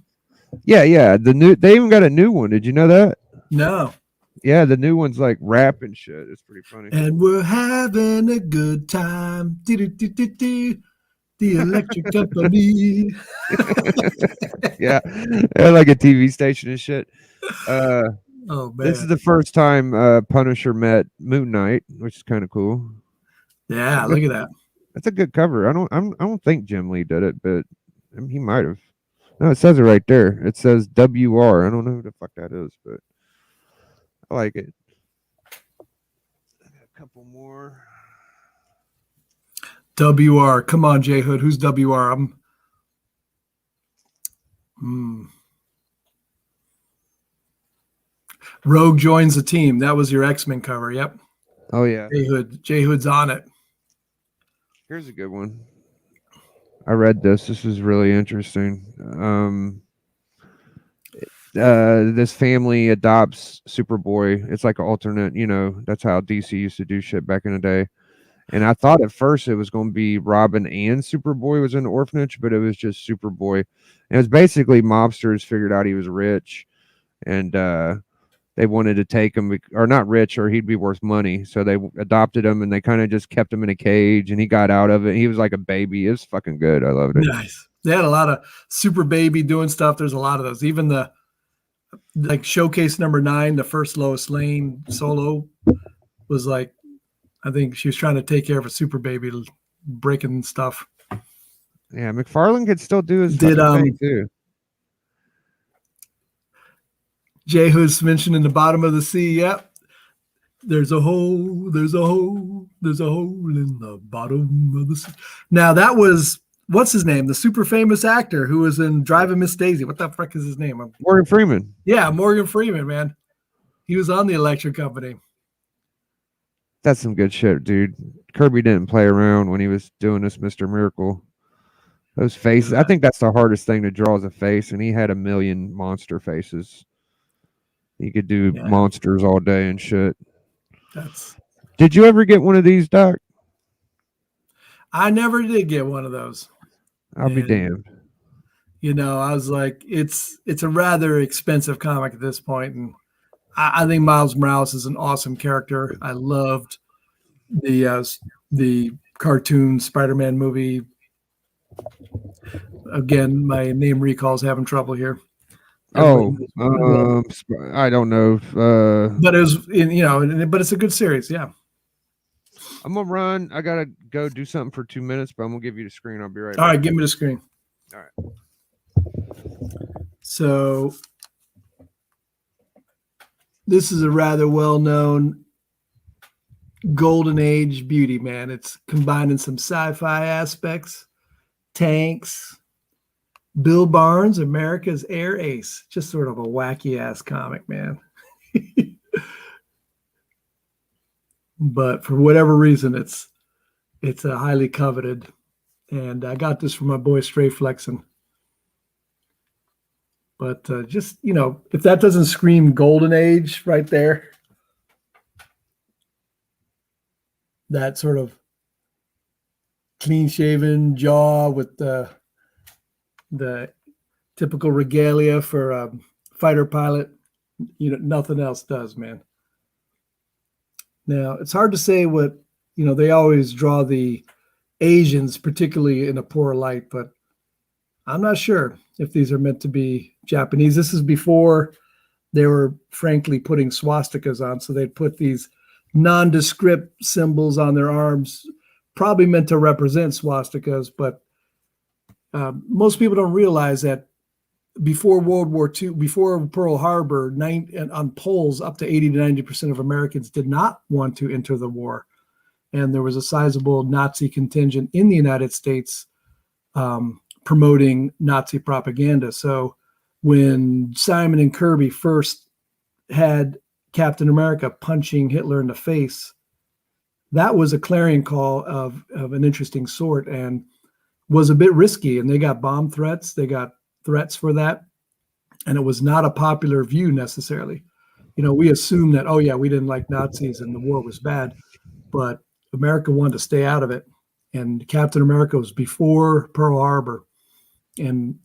Yeah. They even got a new one. Did you know that? No. Yeah, the new one's like rap and shit. It's pretty funny. And we're having a good time. The Electric Company. yeah, like a TV station and shit. Oh man, this is the first time Punisher met Moon Knight, which is kind of cool. Yeah, look at that. That's a good cover. I don't think Jim Lee did it, but he might have. No, it says it right there. It says WR. I don't know who the fuck that is, but I like it. I got a couple more. WR. Come on, J Hood. Who's WR? Rogue joins the team. That was your X-Men cover. Yep. Oh yeah. J Hood's on it. Here's a good one. I read this. This is really interesting. This family adopts Superboy. It's like an alternate, that's how DC used to do shit back in the day. And I thought at first it was going to be Robin and Superboy was in the orphanage, but it was just Superboy. And it was basically mobsters figured out he was rich, and they wanted to take him, or not rich, or he'd be worth money. So they adopted him, and they kind of just kept him in a cage, and he got out of it. He was like a baby. It was fucking good. I loved it. Nice. They had a lot of Super Baby doing stuff. There's a lot of those. Even the showcase number 9, the first Lois Lane solo was like, I think she was trying to take care of a Super Baby breaking stuff. Yeah, McFarlane could still do his thing too. Jay Hood's mentioned in the bottom of the sea. Yep. There's a hole. There's a hole. There's a hole in the bottom of the sea. Now that was, what's his name? The super famous actor who was in Driving Miss Daisy. What the fuck is his name? Morgan Freeman. Yeah, Morgan Freeman, man. He was on the Electric Company. That's some good shit, dude. Kirby didn't play around when he was doing this Mr. Miracle. Those faces, I think that's the hardest thing to draw is a face, and he had a million monster faces. He could do monsters all day and shit. Did you ever get one of these, Doc? I never did get one of those. I'll be damned. I was like, it's a rather expensive comic at this point, and I think Miles Morales is an awesome character. I loved the cartoon Spider-Man movie. Again, my name recall's having trouble here. I don't know. But it was, but it's a good series. Yeah. I'm gonna run. I gotta go do something for 2 minutes, but I'm gonna give you the screen. I'll be right back. All right, give me the screen. All right. So this is a rather well-known golden age beauty, man. It's combining some sci-fi aspects, tanks. Bill Barnes, America's Air Ace. Just sort of a wacky ass comic, man. But for whatever reason, it's a highly coveted. And I got this from my boy Stray Flexen. But just, if that doesn't scream golden age right there. that sort of clean-shaven jaw with the typical regalia for a fighter pilot. Nothing else does, man. Now, it's hard to say what, they always draw the Asians, particularly in a poor light, but I'm not sure if these are meant to be Japanese. This is before they were frankly putting swastikas on. So they'd put these nondescript symbols on their arms, probably meant to represent swastikas, but most people don't realize that before World War II, before Pearl Harbor, on polls, up to 80 to 90% of Americans did not want to enter the war. And there was a sizable Nazi contingent in the United States promoting Nazi propaganda. So when Simon and Kirby first had Captain America punching Hitler in the face, that was a clarion call of an interesting sort and was a bit risky. And they got bomb threats. They got threats for that. And it was not a popular view necessarily. We assumed that, oh yeah, we didn't like Nazis and the war was bad, but America wanted to stay out of it. And Captain America was before Pearl Harbor. And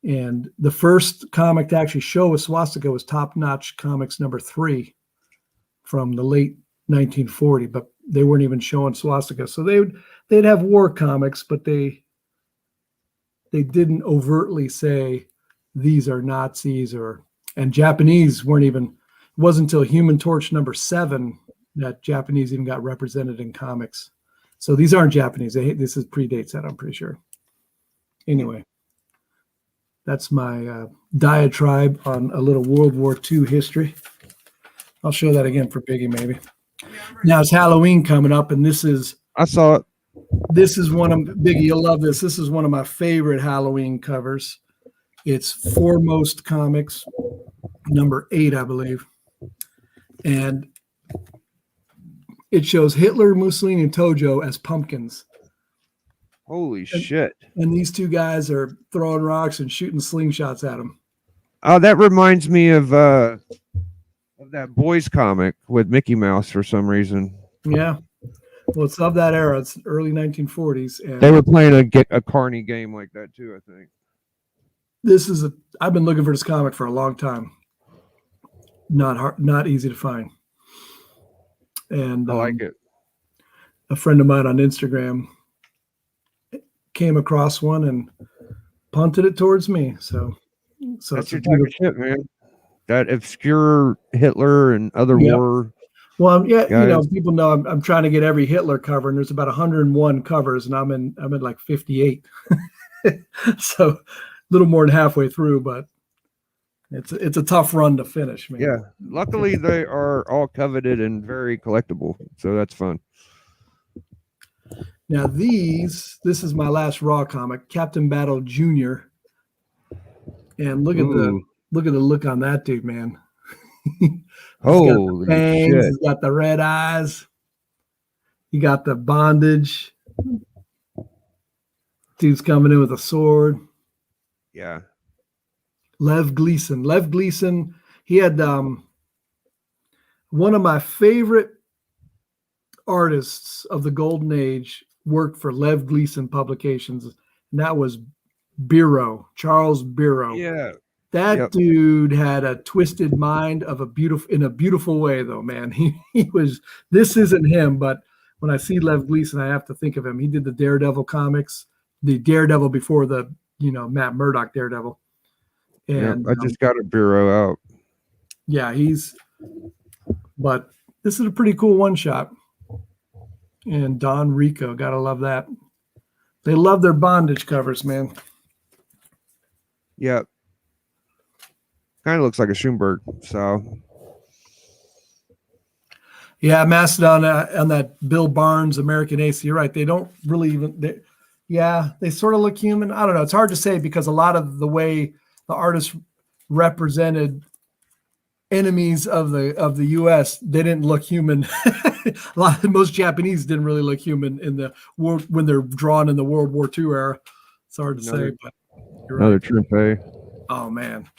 the first comic to actually show a swastika was Top Notch Comics #3 from the late 1940, but they weren't even showing swastika. So they'd have war comics, but they didn't overtly say these are Nazis and Japanese weren't even. It wasn't until Human Torch #7 that Japanese even got represented in comics. So these aren't Japanese. This predates that, I'm pretty sure. Anyway, that's my diatribe on a little World War II history. I'll show that again for Biggie, maybe. Now it's Halloween coming up, and I saw it. This is one of Biggie. You'll love this. This is one of my favorite Halloween covers. It's Foremost Comics, #8, I believe, and it shows Hitler, Mussolini, and Tojo as pumpkins. Holy shit. And these two guys are throwing rocks and shooting slingshots at them. Oh, that reminds me of that boys comic with Mickey Mouse for some reason. Yeah. Well, it's of that era. It's early 1940s. And they were playing a carny game like that too, I think. I've been looking for this comic for a long time. Not easy to find. And I like it. A friend of mine on Instagram came across one and punted it towards me. So that's your type of shit, man. That obscure Hitler and other war. Well, yeah, guys. People know I'm trying to get every Hitler cover, and there's about 101 covers, and I'm in like 58. So a little more than halfway through, but it's a tough run to finish, man. Yeah. Luckily they are all coveted and very collectible. So that's fun. Now this is my last Raw comic, Captain Battle Jr. And look at the look on that dude, man. Holy shit. He's got the red eyes. He got the bondage. Dude's coming in with a sword. Yeah. Lev Gleason. He had one of my favorite artists of the Golden Age worked for Lev Gleason Publications, and that was Charles Biro. Yeah. That dude had a twisted mind in a beautiful way, though, man. He was. This isn't him, but when I see Lev Gleason, I have to think of him. He did the Daredevil comics, the Daredevil before the Matt Murdock Daredevil. And I just got a Biro out. Yeah, but this is a pretty cool one shot. And Don Rico, gotta love that. They love their bondage covers, man. Yeah. Kind of looks like a Schoenberg. So. Yeah, Mastodon on that Bill Barnes American Ace. You're right. They don't really even. They sort of look human. I don't know. It's hard to say because a lot of the way the artists represented enemies of the U.S., they didn't look human. Most Japanese didn't really look human in the world when they're drawn in the World War II era. It's hard to say, but another Trimpe. Oh man,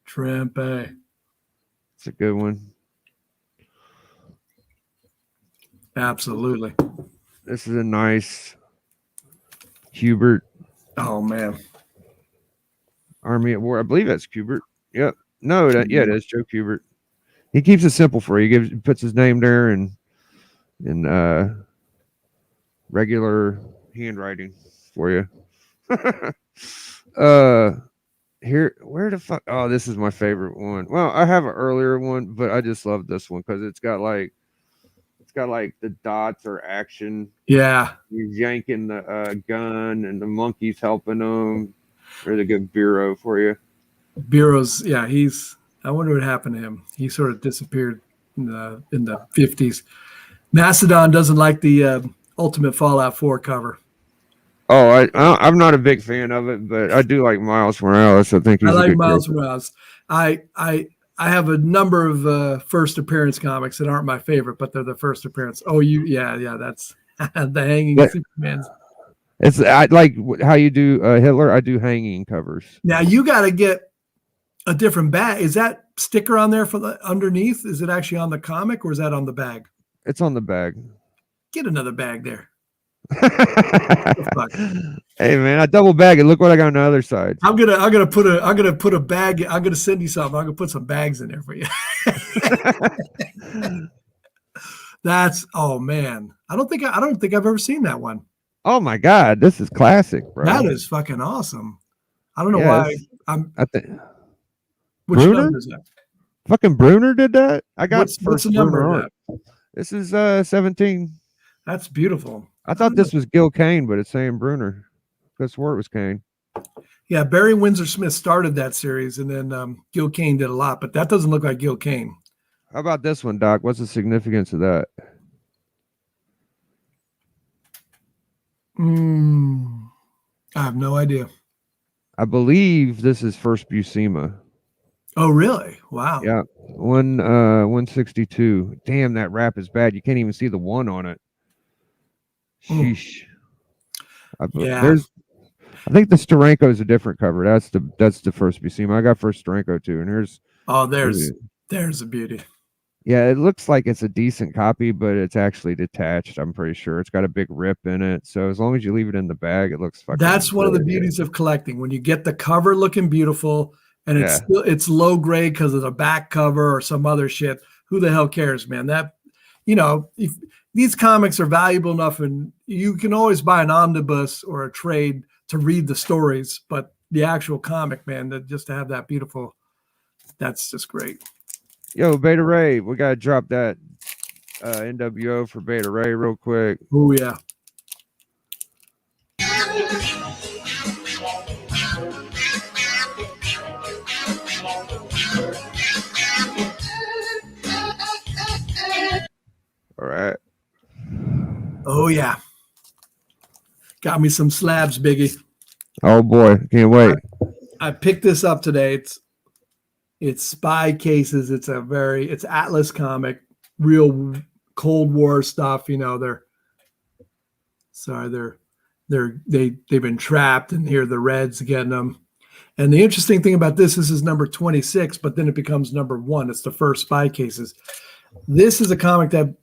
Trimpe. It's a good one. Absolutely. This is a nice Hubert. Oh man. Army at War. I believe that's Hubert. Yep. No, yeah, it is Joe Hubert. He keeps it simple for you. He puts his name there and regular handwriting for you. Here, where the fuck? Oh, this is my favorite one. Well, I have an earlier one, but I just love this one because it's got like the dots or action. Yeah. He's yanking the gun, and the monkey's helping him. Really good bureau for you. Bureau's, yeah, I wonder what happened to him. He sort of disappeared in the 50s. Macedon doesn't like the Ultimate Fallout 4 cover. Oh, I'm not a big fan of it, but I do like Miles Morales. I think he's I like a good Miles character. Morales. I have a number of first appearance comics that aren't my favorite, but they're the first appearance. Oh, yeah, that's the hanging Supermans. I like how you do Hitler. I do hanging covers. Now you got to get a different bag. Is that sticker on there for the underneath? Is it actually on the comic or is that on the bag? It's on the bag. Get another bag there. Hey man, I double bag it. Look what I got on the other side. I'm gonna put a bag. I'm gonna send you something. I'm gonna put some bags in there for you. That's, oh man. I don't think I've ever seen that one. Oh my god, this is classic, bro. That is fucking awesome. I don't know why. I think which Bruner? number is that? Fucking Bruner did that. I got what's the number of that? This is 17. That's beautiful. I thought this was Gil Kane, but it's saying Bruner. I swore it was Kane. Yeah, Barry Windsor Smith started that series, and then Gil Kane did a lot, but that doesn't look like Gil Kane. How about this one, Doc? What's the significance of that? I have no idea. I believe this is First Buscema. Oh, really? Wow. Yeah, 162. Damn, that wrap is bad. You can't even see the 1 on it. Sheesh. Yeah. I think the Steranko is a different cover. That's the First Buscema. I got First Steranko too, and there's a beauty. Yeah, it looks like it's a decent copy, but it's actually detached. I'm pretty sure it's got a big rip in it. So as long as you leave it in the bag, it looks fucking. That's one of the beauties of collecting, when you get the cover looking beautiful, and it's low grade because of the back cover or some other shit. Who the hell cares, man? That, if these comics are valuable enough, and you can always buy an omnibus or a trade to read the stories, but the actual comic, man, just to have that beautiful, that's just great. Yo, Beta Ray, we gotta drop that NWO for Beta Ray real quick. Oh yeah. All right. Oh yeah. Got me some slabs, Biggie. Oh boy, can't wait. I picked this up today. It's Spy Cases. It's Atlas comic, real Cold War stuff. They've been trapped, and here the Reds getting them. And the interesting thing about this is number 26, but then it becomes number 1. It's the first Spy Cases. This is a comic that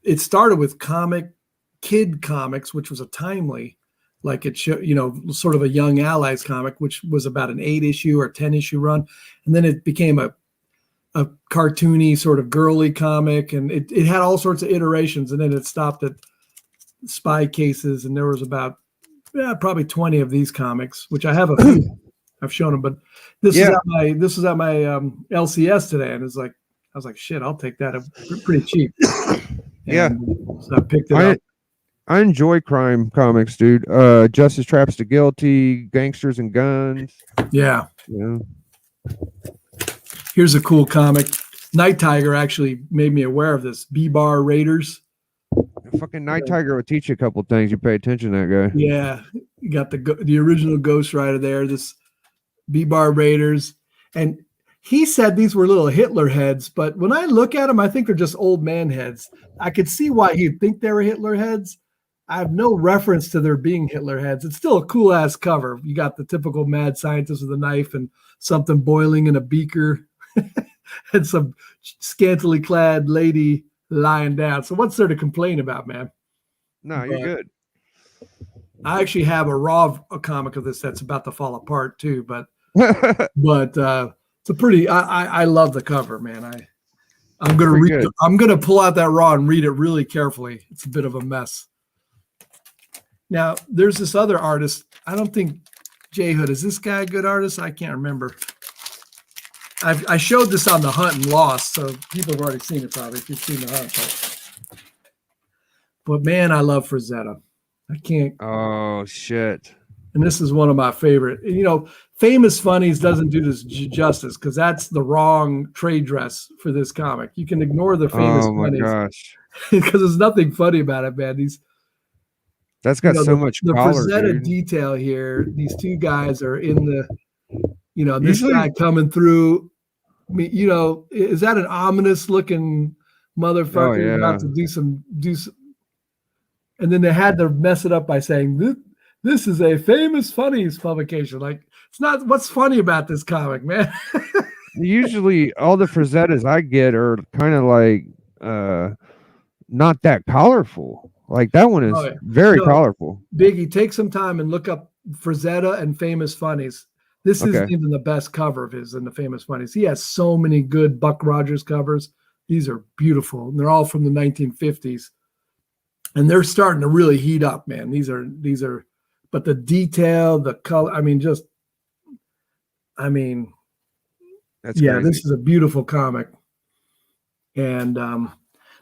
it started with Kid Comics, which was a timely, like it showed, sort of a Young Allies comic, which was about an 8-issue or 10-issue run. And then it became a cartoony sort of girly comic, and it had all sorts of iterations. And then it stopped at Spy Cases, and there was about probably 20 of these comics, which I have a few. I've shown them, but this is at my LCS today, and I was like, shit, I'll take that pretty cheap. So I picked it up. I enjoy crime comics, dude. Justice Traps the Guilty, Gangsters and Guns. Yeah. Here's a cool comic. Night Tiger actually made me aware of this. B-Bar Raiders. Fucking Night Tiger will teach you a couple things. You pay attention to that guy. Yeah. You got the original Ghost Rider there, this B-Bar Raiders. And he said these were little Hitler heads, but when I look at them, I think they're just old man heads. I could see why he'd think they were Hitler heads. I have no reference to there being Hitler heads. It's still a cool ass cover. You got the typical mad scientist with a knife and something boiling in a beaker and some scantily clad lady lying down. So what's there to complain about, man? No, you're good. I actually have a comic of this that's about to fall apart too, but it's a pretty. I love the cover, man. I'm gonna read. I'm gonna pull out that raw and read it really carefully. It's a bit of a mess. Now there's this other artist. I don't think J Hood is this guy a good artist? I can't remember. I showed this on The Hunt and Lost, so people have already seen it probably if you've seen The Hunt. But man, I love Frazetta. I can't. Oh shit! And this is one of my favorite. You know, Famous Funnies doesn't do this justice because that's the wrong trade dress for this comic. You can ignore the Famous Funnies. Oh my gosh! Because there's nothing funny about it, man. That's got so much the color, Frazetta dude. detail here. These two guys are in the. You know, this guy coming through. You know, is that an ominous looking motherfucker about to do some? And then they had to mess it up by saying this is a Famous Funnies publication. Like, it's not. What's funny about this comic, man? Usually, all the Frazettas I get are kind of like not that colorful. Like that one is very colorful. Biggie, take some time and look up Frazetta and Famous Funnies. This isn't even the best cover of his in the Famous Funnies. He has so many good Buck Rogers covers. These are beautiful, and they're all from the 1950s. And they're starting to really heat up, man. These are, but the detail, the color, this is a beautiful comic. And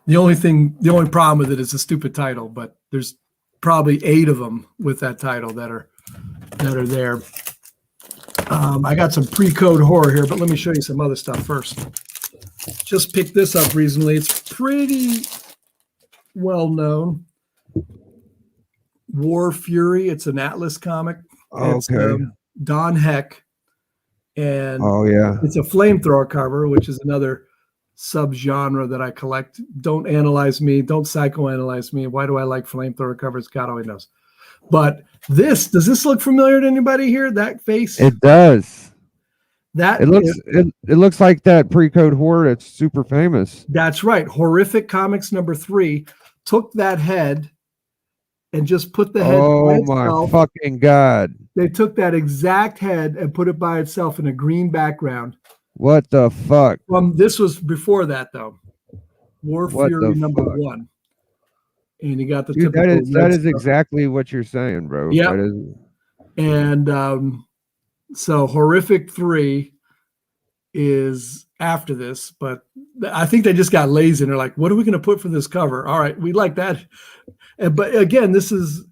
the only problem with it is the stupid title, but there's probably 8 of them with that title that are there. I got some pre-code horror here, but let me show you some other stuff first. Just picked this up recently. It's pretty well known. War Fury. It's an Atlas comic. It's Don Heck, and it's a flamethrower cover, which is another subgenre that I collect. Don't analyze me. Don't psychoanalyze me. Why do I like flamethrower covers? God only knows. But does this look familiar to anybody here? That face? It does. It looks like that pre-code horror that's super famous. That's right. Horrific Comics #3 took that head and just put the head. Oh my fucking God. They took that exact head and put it by itself in a green background. What the fuck? This was before that though. War Fury #1. And you got the typical that is exactly what you're saying, bro. Yeah. And so Horrific 3 is after this, but I think they just got lazy and they're like, what are we going to put for this cover? All right, we like that. But again, this is,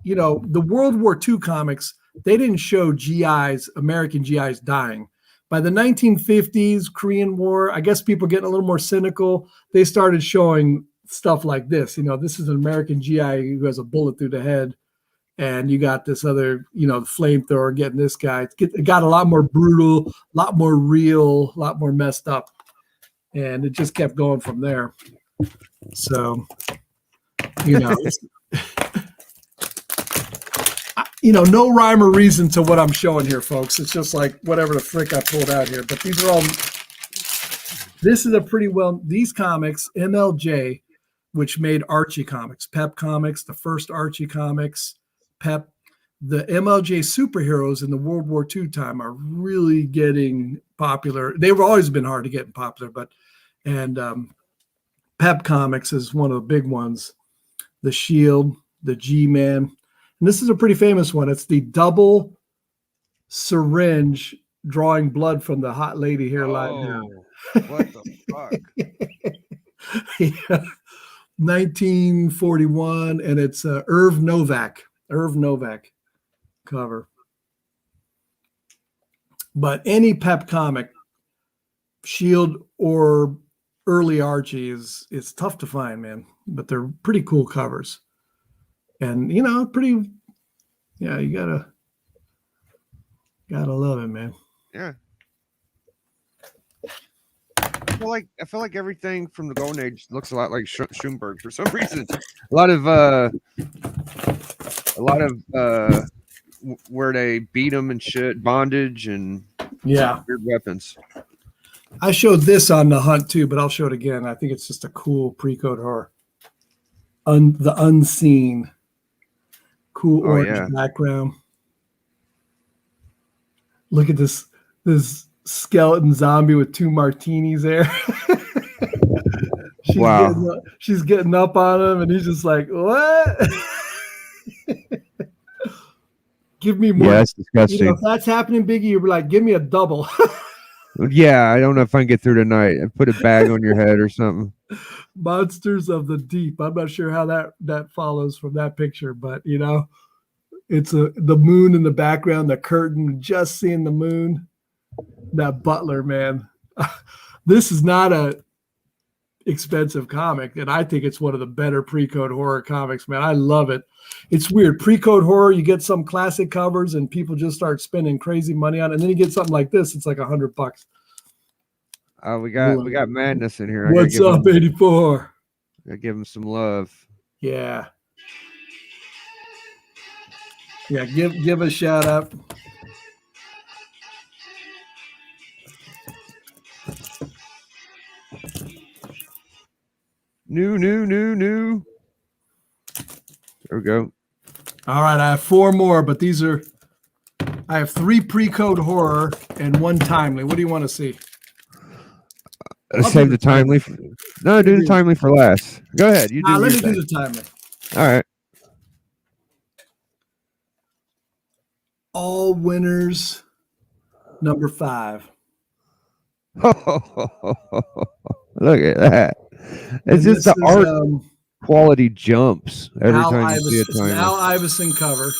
the World War II comics, they didn't show GIs, American GIs dying. By the 1950s, Korean War, I guess people getting a little more cynical. They started showing stuff like this. This is an American GI who has a bullet through the head. And you got this other, flamethrower getting this guy. It got a lot more brutal, a lot more real, a lot more messed up. And it just kept going from there. So, no rhyme or reason to what I'm showing here, folks. It's just like whatever the frick I pulled out here. But these are all, this is these comics, MLJ, which made Archie Comics, Pep Comics, the first Archie Comics, Pep, the MLJ superheroes in the World War II time are really getting popular. They've always been hard to get popular, and Pep Comics is one of the big ones. The Shield, the G-Man, and this is a pretty famous one. It's the double syringe drawing blood from the hot lady here lying down. What the fuck? Yeah. 1941, and it's Irv Novak cover. But any Pep comic, Shield or early Archie is tough to find, man. But they're pretty cool covers, and you gotta love it, man. Yeah. I feel like everything from the Golden Age looks a lot like Schoenberg for some reason. A lot of where they beat them and shit, bondage and weird weapons. I showed this on the hunt too, but I'll show it again. I think it's just a cool pre-code horror. The Unseen. Cool orange background. Look at this skeleton zombie with 2 martinis there. She's getting up on him, and he's just like, what? Give me more. Yeah, that's disgusting. You know, if that's happening, Biggie, you're like, give me a double. Yeah, I don't know if I can get through tonight. Put a bag on your head or something. Monsters of the Deep. I'm not sure how that follows from that picture, but you know, it's the moon in the background, the curtain, just seeing the moon. That Butler, man. This is not a expensive comic, and I think it's one of the better pre-code horror comics, man. I love it. It's weird. Pre-code horror, you get some classic covers and people just start spending crazy money on it, and then you get something like this, it's like $100. We got Madness in here. What's up, 84? I give him some love. Yeah. Yeah, give a shout out. New. There we go. All right, I have 4 more, but I have 3 pre-code horror and 1 timely. What do you want to see? Save the timely. No, do the timely for last. Go ahead. You do. Let me do the timely. All right. All Winners, number 5. Look at that. It's just the art quality jumps every time you see a timely. Al Iverson cover.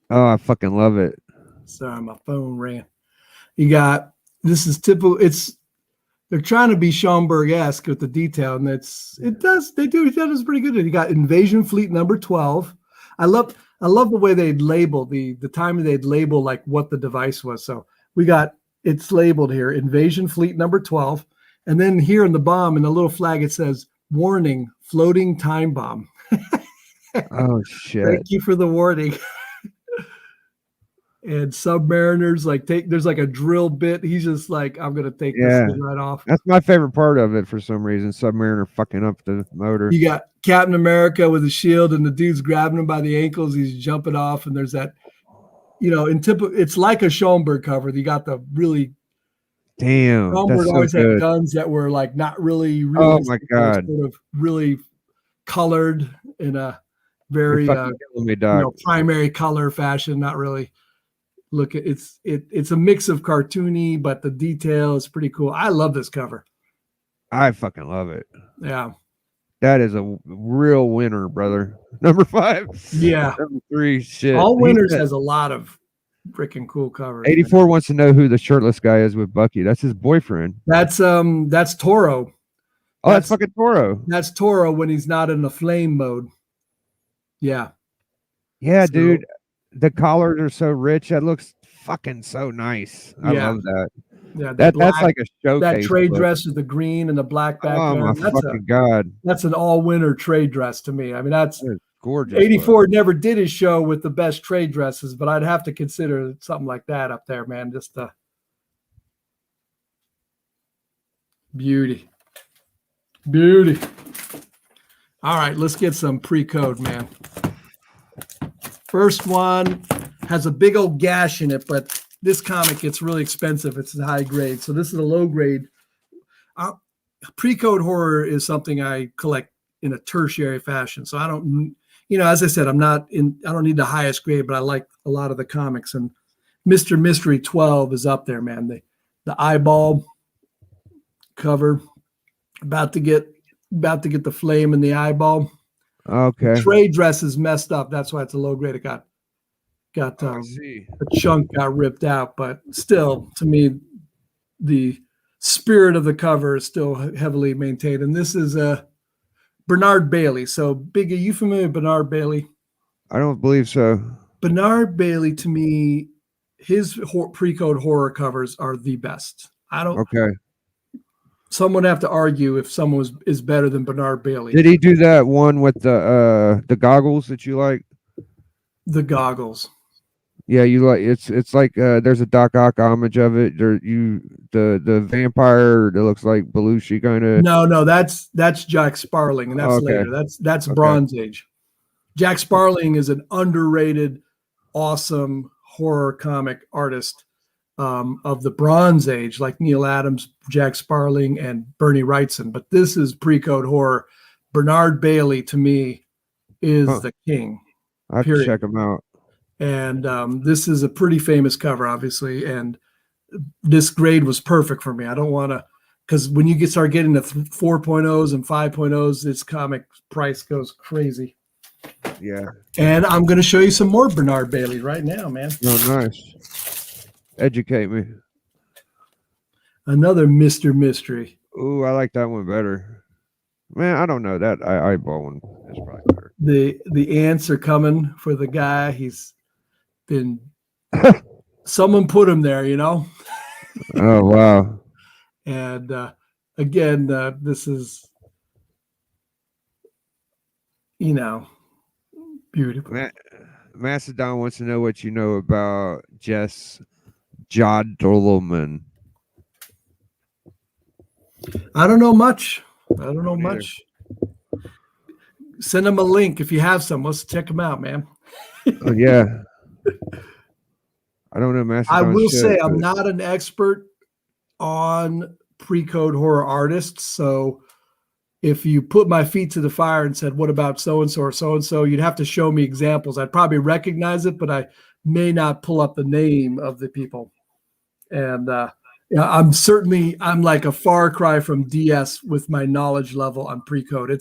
Oh, I fucking love it. Sorry, my phone ran. You got, this is typical. They're trying to be Schoenberg-esque with the detail, and it does pretty good. You got Invasion Fleet number 12. I love the way they'd label the time they'd label like what the device was. So it's labeled here, Invasion Fleet number 12. And then here in the bomb, in the little flag, it says, warning, floating time bomb. Oh, shit. Thank you for the warning. And Submariners, there's like a drill bit. He's just like, I'm going to take this thing right off. That's my favorite part of it for some reason. Submariner fucking up the motor. You got Captain America with a shield, and the dude's grabbing him by the ankles. He's jumping off, and there's that, you know, it's like a Schoenberg cover. You got the really. Damn. Schoenberg always had guns that were like not really. Oh my God. Sort of really colored in a very primary color fashion. Not really. Look, it's a mix of cartoony, but the detail is pretty cool. I love this cover. I fucking love it. Yeah. That is a real winner, brother. Number 5. Yeah. Number 3, shit. All Winners has a lot of freaking cool covers. 84 wants to know who the shirtless guy is with Bucky. That's his boyfriend. That's Toro. Oh, that's fucking Toro. That's Toro when he's not in the flame mode. Yeah. Yeah, dude. The collars are so rich. That looks fucking so nice. I love that. Yeah, that's like a showcase. That trade dress with the green and the black background. Oh my fucking God. That's an all-winner trade dress to me. I mean, that's gorgeous. 84 never did his show with the best trade dresses, but I'd have to consider something like that up there, man. Just beauty. All right, let's get some pre-code, man. First one has a big old gash in it, but this comic gets really expensive. It's a high grade. So this is a low grade. Pre-code horror is something I collect in a tertiary fashion. So I don't, as I said, I don't need the highest grade, but I like a lot of the comics. And Mr. Mystery 12 is up there, man. The eyeball cover, about to get the flame in the eyeball. Okay. The trade dress is messed up. That's why it's a low grade. It got a chunk got ripped out, but still, to me, the spirit of the cover is still heavily maintained. And this is Bernard Bailey. So, Big, are you familiar with Bernard Bailey? I don't believe so. Bernard Bailey, to me, his pre-code horror covers are the best. Okay. Someone would have to argue if someone is better than Bernard Bailey. Did he do that one with the goggles that you like? The goggles. Yeah, you like it's like there's a Doc Ock homage of it. The vampire that looks like Belushi kind of. No, that's Jack Sparling, and that's Okay, later. That's okay. Bronze Age. Jack Sparling is an underrated, awesome horror comic artist of the Bronze Age, like Neil Adams, Jack Sparling, and Bernie Wrightson. But this is pre-code horror. Bernard Bailey, to me, is Huh. the king. I have to Period. check them out. And this is a pretty famous cover, obviously. And this grade was perfect for me. I don't want to, because when you start getting to 4.0s and 5.0s, this comic price goes crazy. Yeah. And I'm going to show you some more Bernard Bailey right now, man. Oh, nice. Educate me. Another Mr. Mystery. Ooh, I like that one better. Man, I don't know. That eyeball one is probably better. The ants are coming for the guy. He's been someone put him there, you know. Oh wow. And again, this is, you know, beautiful. Macedon wants to know what you know about Jess Jodlman. I don't know much. Send them a link if you have some. Let's check them out, man. Yeah. I don't know Macedon. I will say I'm not an expert on pre-code horror artists, so if you put my feet to the fire and said, what about so-and-so or so-and-so, you'd have to show me examples. I'd probably recognize it, but I may not pull up the name of the people. And I'm like a far cry from DS with my knowledge level on pre-code.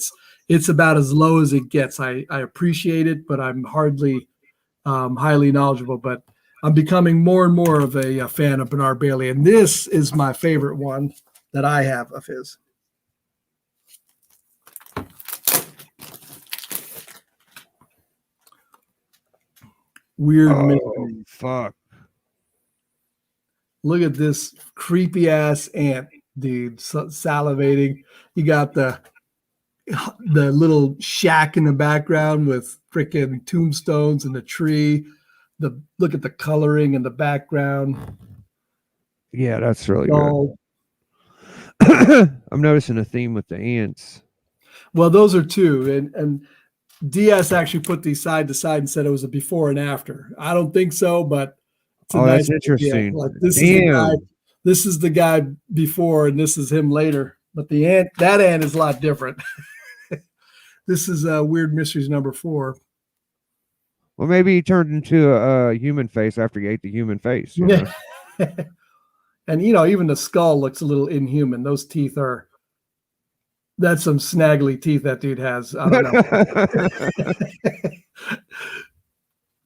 It's about as low as it gets. I appreciate it, but I'm hardly highly knowledgeable. But I'm becoming more and more of a fan of Bernard Bailey, and this is my favorite one that I have of his. Weird mystery. Fuck. Look at this creepy ass ant, dude, salivating. You got the little shack in the background with freaking tombstones and the tree. Look at the coloring in the background. Yeah, that's really good. I'm noticing a theme with the ants. Well, those are two, and DS actually put these side to side and said it was a before and after. I don't think so, but it's a nice, that's interesting. Like this is the guy before, and this is him later. But that ant is a lot different. This is Weird Mysteries number 4. Well, maybe he turned into a human face after he ate the human face. You know? And even the skull looks a little inhuman. Those teeth that's some snaggly teeth that dude has. I don't know.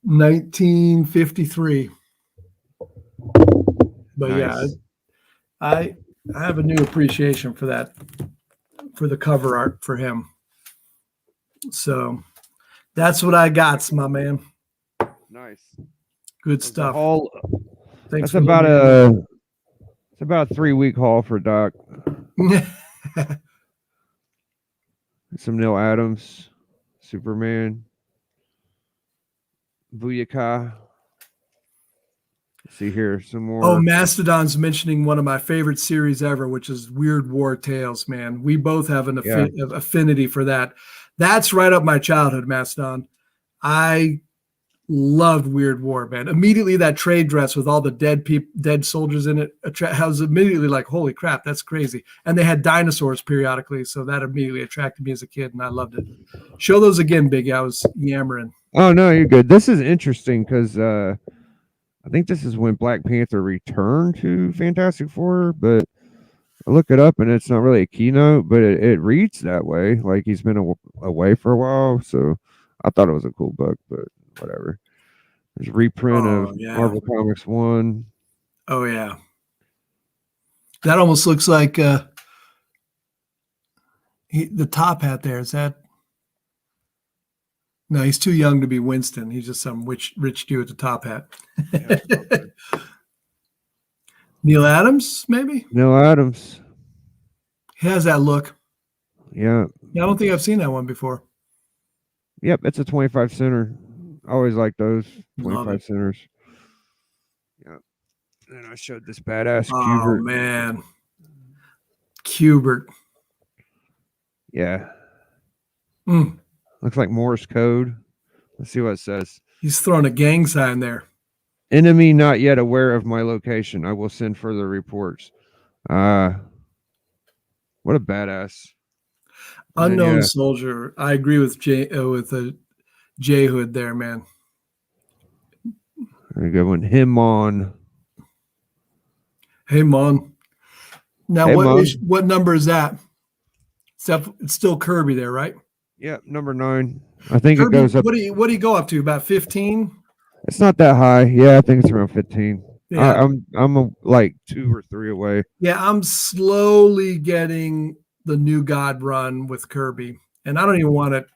1953. But nice. Yeah, I have a new appreciation for that, for the cover art for him. So that's what I got, my man. Nice. Good stuff. That's about a 3-week haul for Doc. Some Neil Adams, Superman, Booyaka. Let's see here, some more. Oh, Mastodon's mentioning one of my favorite series ever, which is Weird War Tales, man. We both have an affinity for that. That's right up my childhood, Mastodon. I loved Weird War, man. Immediately that trade dress with all the dead soldiers in it, I was immediately like, holy crap, that's crazy. And they had dinosaurs periodically, so that immediately attracted me as a kid, and I loved it. Show those again, Biggie. I was yammering. Oh, no, you're good. This is interesting because I think this is when Black Panther returned to Fantastic Four, but I look it up, and it's not really a keynote, but it reads that way, like he's been away for a while, so I thought it was a cool book, but whatever. There's a reprint of Marvel Comics 1. Oh, yeah. That almost looks like the top hat there. Is that? No, he's too young to be Winston. He's just some rich dude with the top hat. Yeah, Neil Adams, maybe? Neil Adams. He has that look. Yeah. I don't think I've seen that one before. Yep, it's a 25 center. I always like those 25 centers. And I showed this badass Oh Cubert. man, Cubert. Yeah. Mm. Looks like Morse code. Let's see what it says. He's throwing a gang sign there. Enemy not yet aware of my location. I will send further reports. What a badass. Unknown soldier. I agree with J Hood there, man. Very good one. Him on. Hey, Mon. Now, Hey, what number is that? It's still Kirby there, right? Yeah, number 9. I think Kirby, it goes up. What do you go up to? About 15? It's not that high. Yeah, I think it's around 15. Yeah. I'm like 2 or 3 away. Yeah, I'm slowly getting the New God run with Kirby, and I don't even want to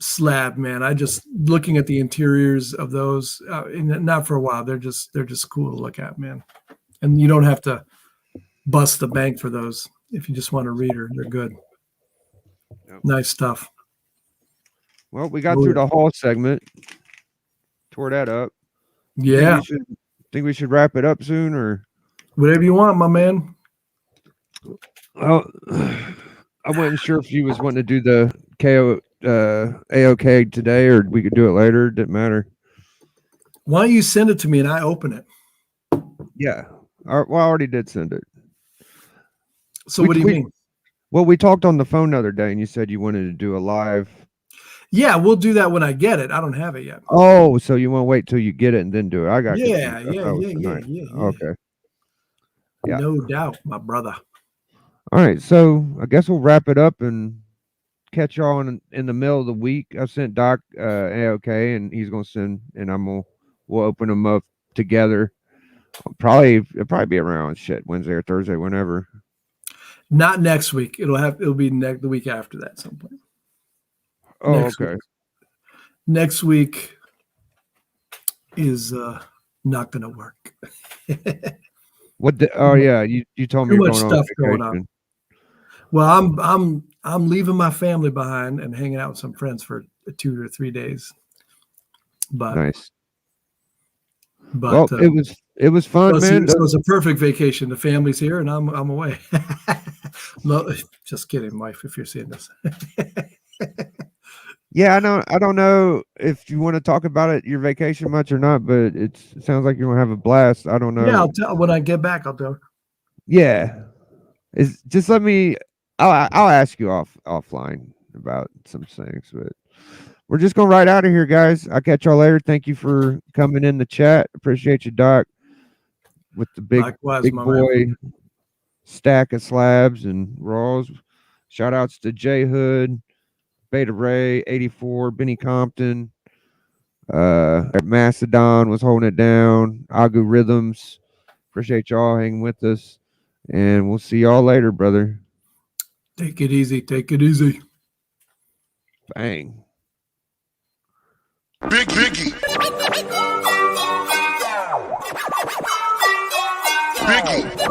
slab, man. I just looking at the interiors of those, not for a while. They're just cool to look at, man. And you don't have to bust the bank for those if you just want a reader. They're good. Yep. Nice stuff. Well, we got through the haul segment. Tore that up. Yeah. Think we should wrap it up soon, or whatever you want, my man. Well, I wasn't sure if you was wanting to do the KO AOK today, or we could do it later. Didn't matter. Why don't you send it to me and I open it? Yeah. Well, I already did send it. So what do you mean? Well, we talked on the phone the other day, and you said you wanted to do a live. Yeah, we'll do that when I get it. I don't have it yet. Oh, so you want to wait till you get it and then do it? I got you. Yeah. Okay. Yeah. No doubt, my brother. All right, so I guess we'll wrap it up and catch y'all in the middle of the week. I sent Doc AOK, and he's gonna send, and we'll open them up together. It'll probably be around Wednesday or Thursday, whenever. Not next week. It'll be the week after that, some point. Oh, okay. Next week is not going to work. Yeah, you told me too much stuff going on. Well, I'm leaving my family behind and hanging out with some friends for 2 or 3 days. But nice. But it was fun, man. So it's a perfect vacation. The family's here, and I'm away. No, just kidding, wife. If you're seeing this. Yeah, I don't know if you want to talk about your vacation much or not, but it sounds like you're gonna have a blast. I don't know. Yeah, I'll tell when I get back. I'll tell. Yeah, just let me. I'll ask you offline about some things, but we're just gonna ride out of here, guys. I'll catch y'all later. Thank you for coming in the chat. Appreciate you, Doc, with the big boy stack of slabs and raws. Shout outs to J Hood, Beta Ray, 84, Benny Compton, Macedon was holding it down, Agu Rhythms. Appreciate y'all hanging with us, and we'll see y'all later, brother. Take it easy. Take it easy. Bang. Biggie. Biggie.